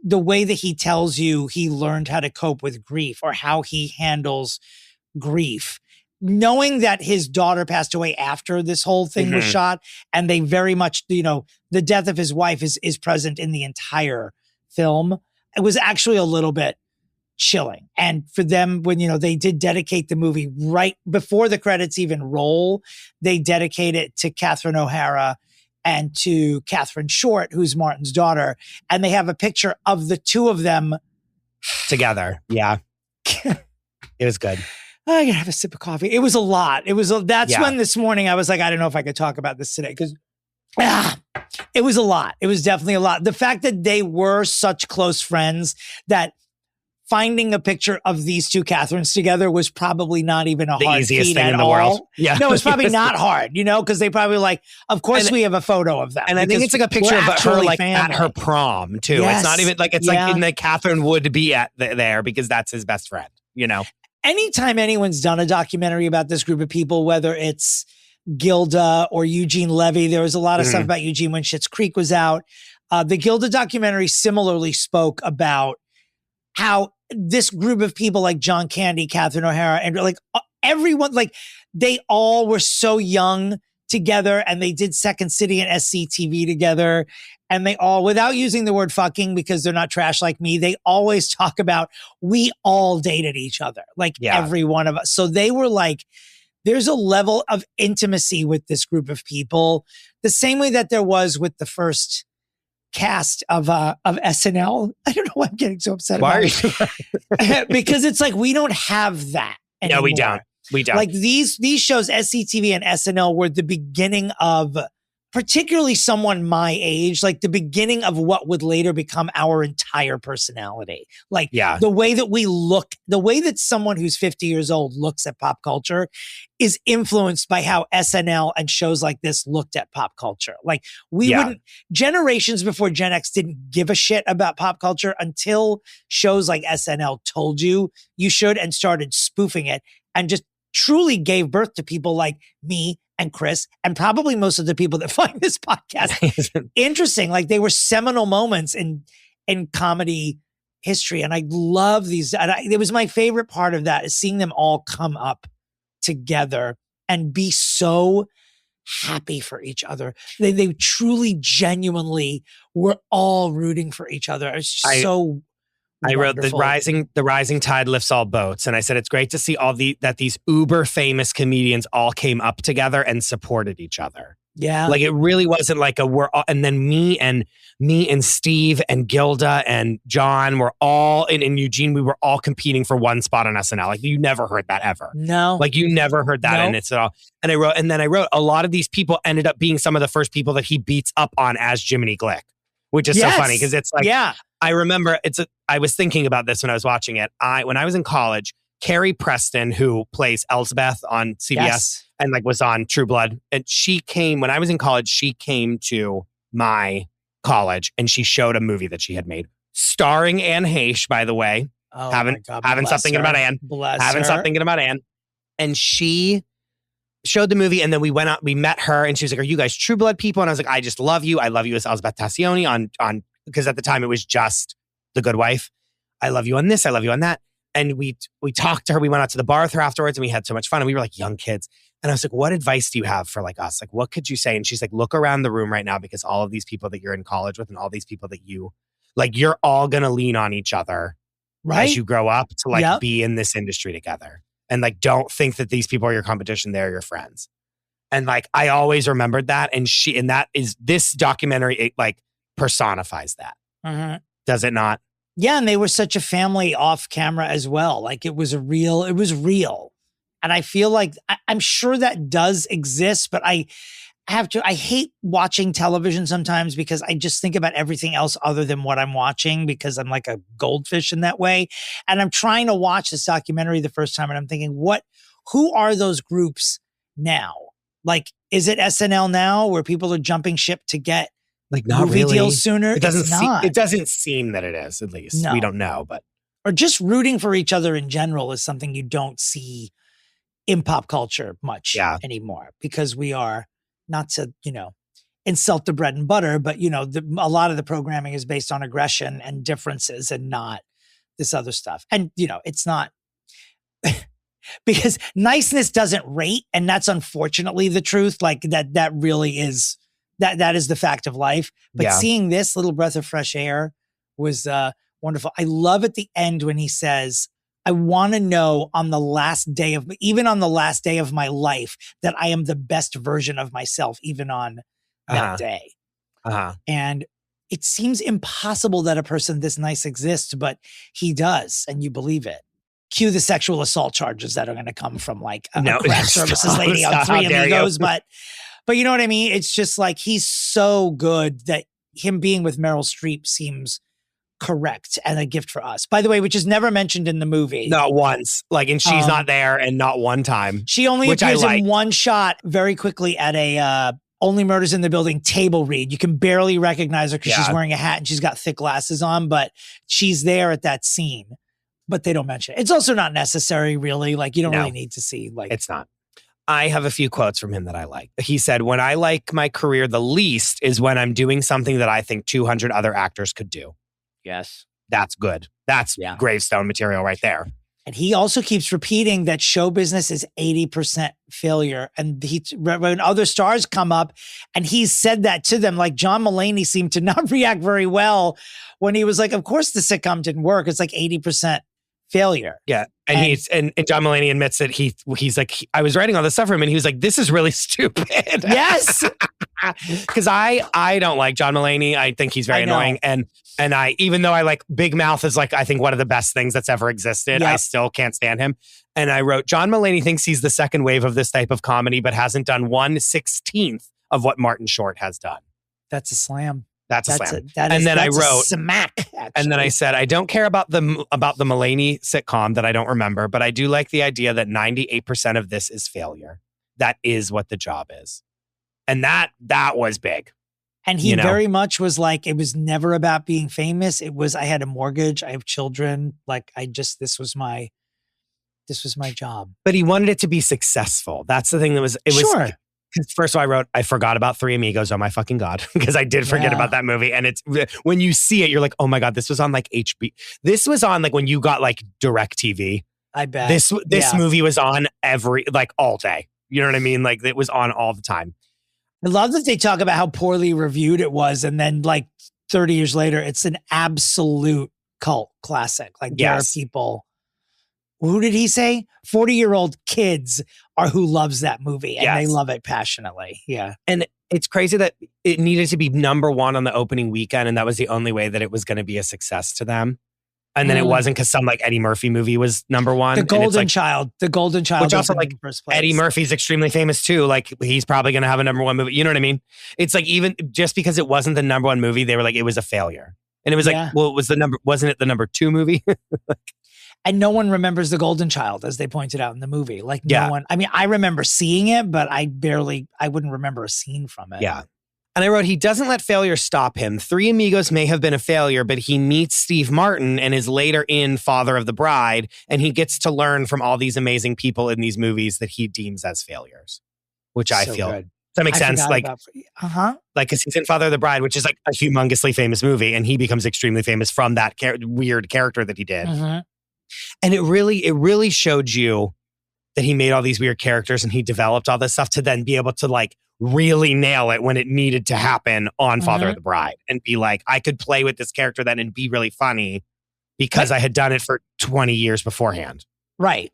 the way that he tells you he learned how to cope with grief or how he handles grief, knowing that his daughter passed away after this whole thing was shot, and they very much, the death of his wife is present in the entire film. It was actually a little bit chilling. And for them, when, they did dedicate the movie right before the credits even roll, they dedicate it to Catherine O'Hara and to Catherine Short, who's Martin's daughter. And they have a picture of the two of them together. Yeah. It was good. I gotta have a sip of coffee. It was a lot. That's when this morning I was like, I don't know if I could talk about this today, because it was a lot. It was definitely a lot. The fact that they were such close friends that finding a picture of these two Catherines together was probably not even the hard easiest feat thing at in the all. world. Yeah. No, it's probably not hard, because they probably like, of course we have a photo of them. And I think it's like a picture of her like at her prom too. Yes. It's not even like, it's like in the Catherine would be at there because that's his best friend, Anytime anyone's done a documentary about this group of people, whether it's Gilda or Eugene Levy, there was a lot of stuff about Eugene when Schitt's Creek was out. The Gilda documentary similarly spoke about how this group of people like John Candy, Catherine O'Hara, and like everyone, like they all were so young together, and they did Second City and SCTV together. And they all, without using the word fucking because they're not trash like me, they always talk about, we all dated each other, like every one of us. So they were like, there's a level of intimacy with this group of people, the same way that there was with the first cast of SNL. I don't know why I'm getting so upset about it. Because it's like, we don't have that anymore. No, we don't. We don't. Like these shows, SCTV and SNL, were the beginning of, particularly someone my age, like the beginning of what would later become our entire personality. Like the way that we look, the way that someone who's 50 years old looks at pop culture is influenced by how SNL and shows like this looked at pop culture. Like we wouldn't, generations before Gen X didn't give a shit about pop culture until shows like SNL told you should and started spoofing it and just truly gave birth to people like me and Chris, and probably most of the people that find this podcast interesting. Like they were seminal moments in comedy history. And I love these. And it was my favorite part of that, is seeing them all come up together and be so happy for each other. They truly, genuinely were all rooting for each other. It's so I wrote wonderful. the rising tide lifts all boats. And I said, it's great to see that these uber famous comedians all came up together and supported each other. Yeah. Like it really wasn't like and then me and Steve and Gilda and John were all in Eugene. We were all competing for one spot on SNL. Like you never heard that ever. No. Like you never heard that in it at all. And I wrote a lot of these people ended up being some of the first people that he beats up on as Jiminy Glick, which is so funny because it's like, I remember I was thinking about this when I was watching it. When I was in college, Carrie Preston, who plays Elsbeth on CBS and like was on True Blood, and when I was in college, she came to my college and she showed a movie that she had made starring Anne Heche, by the way. Oh having something about Anne. Having something about Anne. And she showed the movie, and then we went out, we met her, and she was like, "Are you guys True Blood people?" And I was like, "I just love you. I love you as Elsbeth Tassioni on because at the time it was just The Good Wife. I love you on this. I love you on that." And we talked to her. We went out to the bar with her afterwards, and we had so much fun. And we were like young kids. And I was like, "What advice do you have for like us? Like, what could you say?" And she's like, "Look around the room right now, because all of these people that you're in college with, and all these people that you're all gonna lean on each other as you grow up to like be in this industry together. And like, don't think that these people are your competition. They're your friends." And like, I always remembered that. And this documentary, it like personifies that. Mm-hmm. Does it not? Yeah. And they were such a family off camera as well. Like it was real. And I feel like, I'm sure that does exist, but I hate watching television sometimes because I just think about everything else other than what I'm watching, because I'm like a goldfish in that way. And I'm trying to watch this documentary the first time and I'm thinking, what who are those groups now? Like, is it SNL now where people are jumping ship to get like not movie really. deals sooner? It doesn't not. It doesn't seem that it is, at least. No. We don't know, but. Or just rooting for each other in general is something you don't see in pop culture much anymore, because we are, not to, insult the bread and butter, but a lot of the programming is based on aggression and differences and not this other stuff. And it's not because niceness doesn't rate, and that's unfortunately the truth. Like that really is that is the fact of life. But seeing this little breath of fresh air was wonderful. I love at the end when he says, I want to know on the last day of my life that I am the best version of myself, even on that day. And it seems impossible that a person this nice exists, but he does, and you believe it. Cue the sexual assault charges that are going to come from like a craft services lady on Three Amigos, but you know what I mean? It's just like, he's so good that him being with Meryl Streep seems correct and a gift for us. By the way, which is never mentioned in the movie. Not once. Like, and she's not there, and not one time. She only appears in one shot very quickly at a Only Murders in the Building table read. You can barely recognize her because she's wearing a hat and she's got thick glasses on, but she's there at that scene. But they don't mention it. It's also not necessary, really. Like, you don't really need to see. Like, it's not. I have a few quotes from him that I like. He said, "When I like my career the least is when I'm doing something that I think 200 other actors could do." Yes. That's good. That's gravestone material right there. And he also keeps repeating that show business is 80% failure. And when other stars come up, and he's said that to them, like John Mulaney seemed to not react very well when he was like, of course the sitcom didn't work. It's like 80% failure. Yeah. And John Mulaney admits that he's like, I was writing all this stuff for him, and he was like, this is really stupid. Yes. Because I don't like John Mulaney. I think he's very annoying. And I, even though I like Big Mouth is like, I think one of the best things that's ever existed, I still can't stand him. And I wrote, John Mulaney thinks he's the second wave of this type of comedy, but hasn't done 1/16 of what Martin Short has done. That's a slam. That's a slam. I wrote smack. Actually. And then I said, I don't care about the Mulaney sitcom that I don't remember, but I do like the idea that 98% of this is failure. That is what the job is. And that was big. And he very much was like, it was never about being famous. It was, I had a mortgage, I have children. Like, this was my job. But he wanted it to be successful. That's the thing that was, first of all, I wrote, I forgot about Three Amigos. Oh my fucking God. Because I did forget about that movie. And it's, when you see it, you're like, oh my God, this was on like this was on like when you got like DirecTV. I bet. This movie was on all day. You know what I mean? Like, it was on all the time. I love that they talk about how poorly reviewed it was. And then like 30 years later, it's an absolute cult classic. Like there are people, who did he say? 40-year-old kids are who loves that movie. And they love it passionately. Yeah. And it's crazy that it needed to be number one on the opening weekend. And that was the only way that it was going to be a success to them. And then it wasn't because some like Eddie Murphy movie was number one. The Golden Child. Which also like Eddie Murphy's extremely famous too. Like he's probably going to have a number one movie. You know what I mean? It's like, even just because it wasn't the number one movie, they were like, it was a failure. And it was like, well, wasn't it the number two movie? And no one remembers The Golden Child, as they pointed out in the movie. Like no one, I mean, I remember seeing it, but I wouldn't remember a scene from it. Yeah. And I wrote, he doesn't let failure stop him. Three Amigos may have been a failure, but he meets Steve Martin and is later in Father of the Bride. And he gets to learn from all these amazing people in these movies that he deems as failures, which I feel. Good. Does that make sense? Like, like, because he's in Father of the Bride, which is like a humongously famous movie. And he becomes extremely famous from that weird character that he did. And it really showed you that he made all these weird characters and he developed all this stuff to then be able to like really nail it when it needed to happen on Father of the Bride and be like, I could play with this character then and be really funny because I had done it for 20 years beforehand. Right.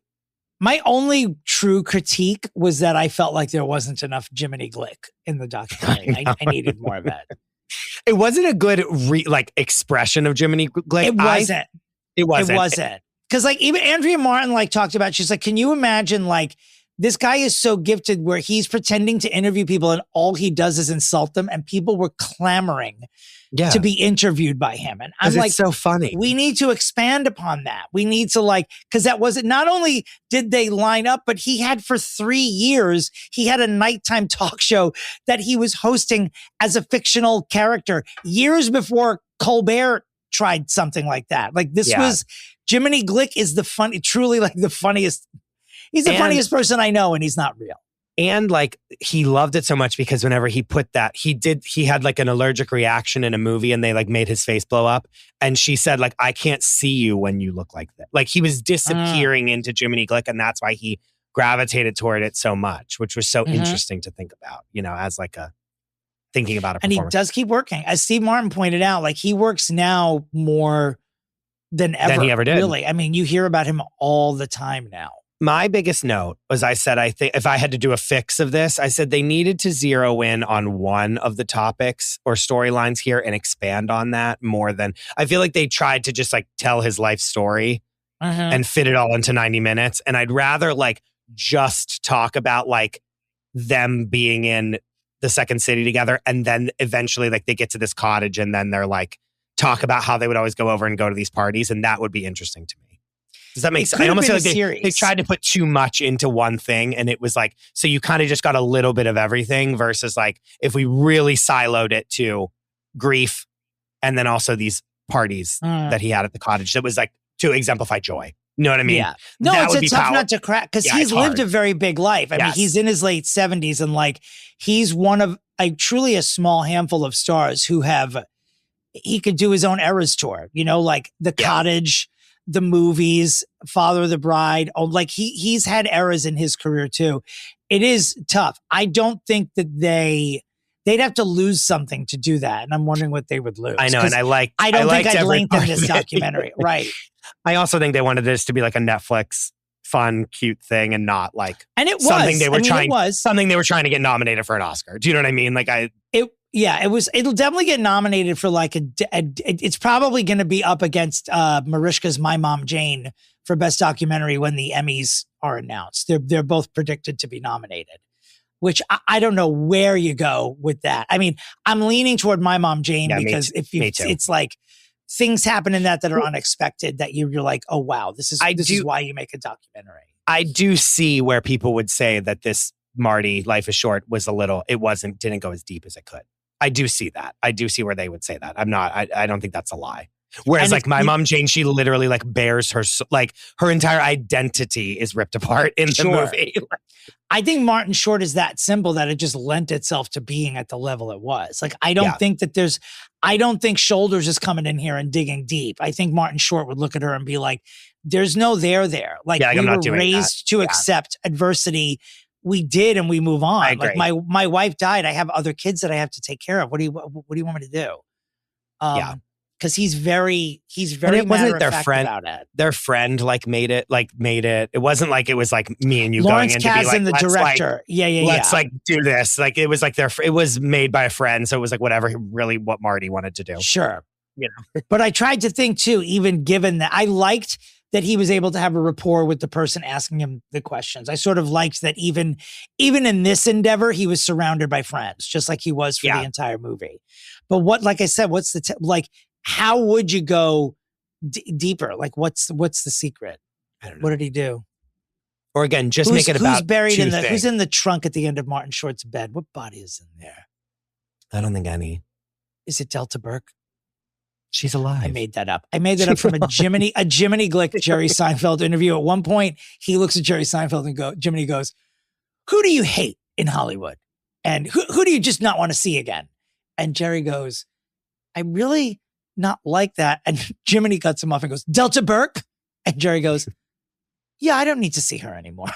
My only true critique was that I felt like there wasn't enough Jiminy Glick in the documentary. I needed more of it. It wasn't a good expression of Jiminy Glick. It wasn't. Because like even Andrea Martin like talked about, she's like, can you imagine like this guy is so gifted where he's pretending to interview people and all he does is insult them, and people were clamoring to be interviewed by him. And I'm like, it's so funny. We need to expand upon that. We need to because that wasn't, not only did they line up, but he had for 3 years, he had a nighttime talk show that he was hosting as a fictional character years before Colbert tried something like that. Like this was, Jiminy Glick is truly like the funniest. He's the funniest person I know, and he's not real. And like, he loved it so much because whenever he put that, he had like an allergic reaction in a movie and they like made his face blow up. And she said like, I can't see you when you look like that. Like he was disappearing into Jiminy Glick, and that's why he gravitated toward it so much, which was so interesting to think about, as like thinking about a performance. And he does keep working. As Steve Martin pointed out, like he works now more than ever. Than he ever did. Really. I mean, you hear about him all the time now. My biggest note was, I said, I think if I had to do a fix of this, I said they needed to zero in on one of the topics or storylines here and expand on that more than, I feel like they tried to just like tell his life story and fit it all into 90 minutes. And I'd rather like just talk about like them being in the second city together. And then eventually like they get to this cottage and then they're like, talk about how they would always go over and go to these parties. And that would be interesting to me. Does that make sense? I almost feel like they tried to put too much into one thing, and it was like, so you kind of just got a little bit of everything versus like if we really siloed it to grief and then also these parties that he had at the cottage that was like to exemplify joy. You know what I mean? Yeah. No, it's a tough nut to crack because he's lived a very big life. I mean, he's in his late 70s and like he's one of truly a small handful of stars who he could do his own Eras tour, like the cottage, the movies, Father of the Bride. Oh, like he's had eras in his career too. It is tough. I don't think that they'd have to lose something to do that. And I'm wondering what they would lose. I know. And I don't think I'd lengthen this documentary. Right. I also think they wanted this to be like a Netflix fun, cute thing and not like and it was something they were something they were trying to get nominated for an Oscar. Do you know what I mean? Like it'll definitely get nominated for like it's probably going to be up against Mariska's My Mom Jane for Best Documentary when the Emmys are announced. They're both predicted to be nominated, which I don't know where you go with that. I mean, I'm leaning toward My Mom Jane because it's like things happen in that are unexpected that you're like, oh wow, this is why you make a documentary. I do see where people would say that this Marty Life is Short was didn't go as deep as it could. I do see that. I do see where they would say that. I don't think that's a lie. Whereas like My Mom Jane, she literally like bears her entire identity is ripped apart in the movie. I think Martin Short is that simple that it just lent itself to being at the level it was. Like, I don't think that I don't think Shoulders is coming in here and digging deep. I think Martin Short would look at her and be like, there's no there. Like we were raised to accept adversity. We did, and we move on. Like my wife died. I have other kids that I have to take care of. What do you want me to do? Because he's very matter of fact about it. Their friend made it. It wasn't like it was like me and you Lawrence going in to be like, the director. Let's like do this. Like it was like it was made by a friend, so it was like whatever really what Marty wanted to do. Sure, but I tried to think too. Even given that, I liked that he was able to have a rapport with the person asking him the questions. I sort of liked that even in this endeavor, he was surrounded by friends, just like he was for the entire movie. But like I said, what's how would you go deeper? Like, what's the secret? I don't know. What did he do? Or again, just make it about who's buried who's in the trunk at the end of Martin Short's bed? What body is in there? I don't think any. Is it Delta Burke? She's alive. I made that up. I made that up from a Jiminy Glick Jerry Seinfeld interview. At one point, he looks at Jerry Seinfeld and Jiminy goes, "Who do you hate in Hollywood? And who do you just not want to see again?" And Jerry goes, "I really not like that." And Jiminy cuts him off and goes, "Delta Burke?" And Jerry goes, "Yeah, I don't need to see her anymore."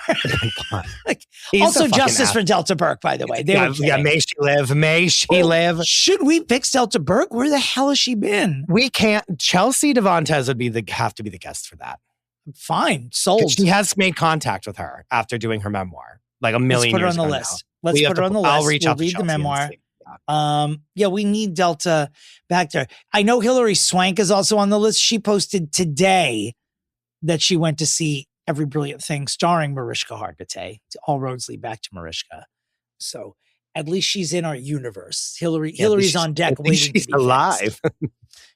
Also, justice for Delta Burke, by the way. May she live. May she live. Should we fix Delta Burke? Where the hell has she been? We can't. Chelsea Devantez would have to be the guest for that. Fine, sold. She has made contact with her after doing her memoir, like a million years ago. Let's put her on the list. I'll reach out to read the Chelsea memoir. We need Delta back there. I know Hilary Swank is also on the list. She posted today that she went to see Every Brilliant Thing starring Mariska Hargitay. All roads lead back to Mariska. So At least she's in our universe. Hillary's on deck waiting she's to be alive.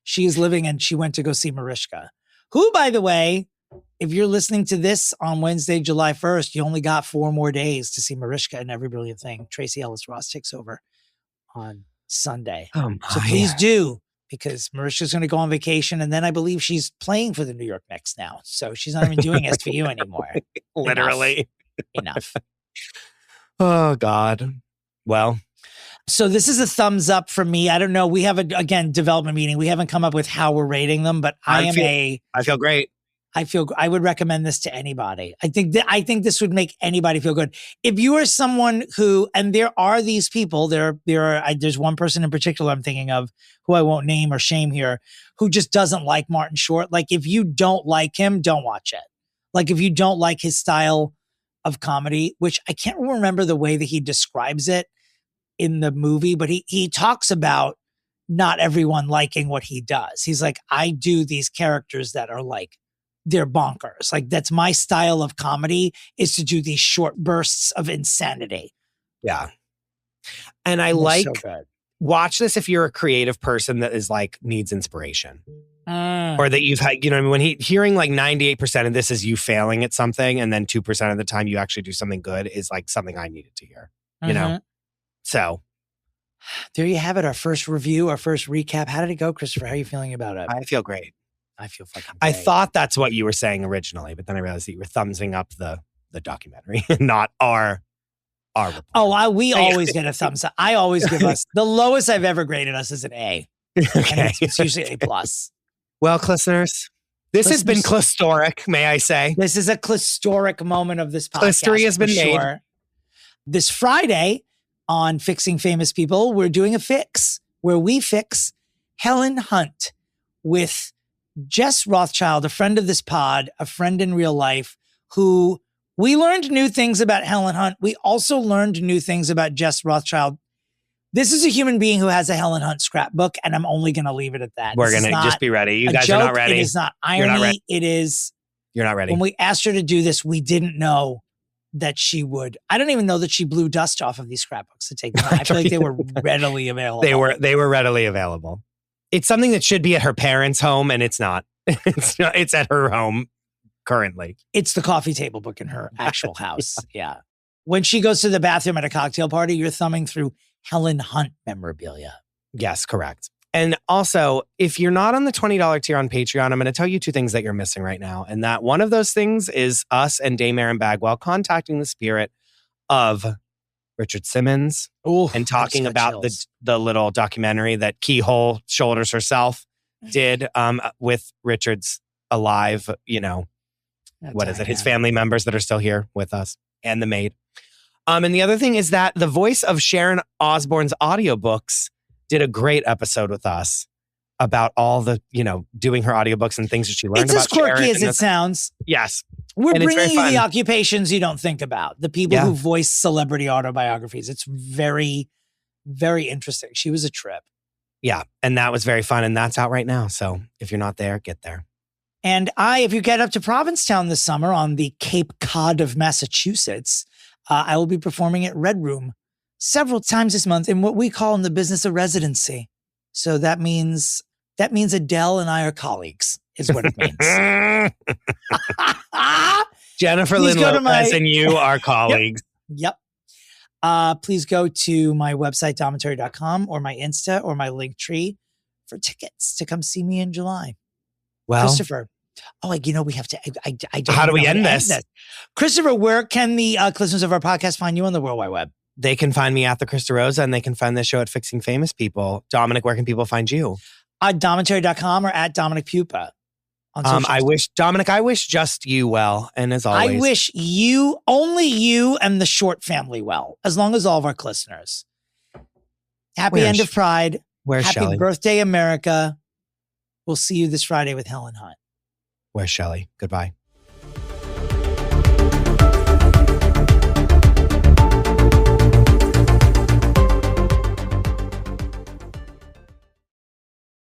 She is living, and she went to go see Mariska, who, by the way, if you're listening to this on Wednesday, July 1st, you only got 4 more days to see Mariska and Every Brilliant Thing. Tracy Ellis Ross takes over on Sunday. So please do, because Mariska's going to go on vacation, and then I believe she's playing for the New York Knicks now. So she's not even doing SVU anymore. Literally. Enough. Oh, God. Well. So this is a thumbs up from me. I don't know. We have again, development meeting. We haven't come up with how we're rating them, but I feel great. I would recommend this to anybody. I think this would make anybody feel good. If you are someone who, and there are these people, there's one person in particular I'm thinking of who I won't name or shame here, who just doesn't like Martin Short. Like, if you don't like him, don't watch it. Like, if you don't like his style of comedy, which I can't remember the way that he describes it in the movie, but he talks about not everyone liking what he does. He's like, I do these characters that are like, they're bonkers. Like, that's my style of comedy, is to do these short bursts of insanity. Yeah. And watch this if you're a creative person that is like, needs inspiration. Or that you've had, when hearing like 98% of this is you failing at something, and then 2% of the time you actually do something good, is like something I needed to hear, you know? So there you have it. Our first review, our first recap. How did it go, Christopher? How are you feeling about it? I feel great. I feel fucking great. I thought that's what you were saying originally, but then I realized that you were thumbsing up the documentary, not our report. Oh, we always get a thumbs up. I always give us, the lowest I've ever graded us is an A. Okay. And it's usually A+. Well, listeners, this has been CLISTORIC, may I say. This is a CLISTORIC moment of this podcast. Clistory has been made. This Friday on Fixing Famous People, we're doing a fix where we fix Helen Hunt with Jess Rothschild, a friend of this pod, a friend in real life, who we learned new things about Helen Hunt. We also learned new things about Jess Rothschild. This is a human being who has a Helen Hunt scrapbook, and I'm only going to leave it at that. We're going to just be ready. You guys are not ready. It is not irony. You're not ready. It is. You're not ready. When we asked her to do this, we didn't know that she would. I don't even know that she blew dust off of these scrapbooks to take them. I feel like they were readily available. They were readily available. It's something that should be at her parents' home, and it's not. It's at her home currently. It's the coffee table book in her actual house. Yeah. When she goes to the bathroom at a cocktail party, you're thumbing through Helen Hunt memorabilia. Yes, correct. And also, if you're not on the $20 tier on Patreon, I'm going to tell you 2 things that you're missing right now. And that one of those things is us and Dame Erin Bagwell contacting the spirit of Richard Simmons and talking about the little documentary that Keyhole Shoulders herself did with Richard's alive, his family members that are still here with us, and the maid. And the other thing is that the voice of Sharon Osbourne's audiobooks did a great episode with us about all the, doing her audiobooks and things that she learned about It's as quirky Sharon as it sounds. Yes. We're bringing you the occupations you don't think about. The people who voice celebrity autobiographies. It's very, very interesting. She was a trip. Yeah. And that was very fun. And that's out right now. So if you're not there, get there. And if you get up to Provincetown this summer on the Cape Cod of Massachusetts, I will be performing at Red Room several times this month in what we call in the business a residency. So that means Adele and I are colleagues, is what it means. Jennifer Lynn Lopez and you are colleagues. Yep. Please go to my website, domitary.com, or my Insta or my Linktree for tickets to come see me in July. Well, Christopher. Oh, we have to. I don't how do we know end this? Christopher, where can the listeners of our podcast find you on the World Wide Web? They can find me at the Krista Rosa, and they can find this show at Fixing Famous People. Dominic, where can people find you? Domitary.com or at Dominic Pupa. I wish just you well, and as always, I wish only you and the Short family well, as long as all of our listeners. Happy end of Pride. Where's Happy Shelley? Birthday, America. We'll see you this Friday with Helen Hunt. Where's Shelley? Goodbye.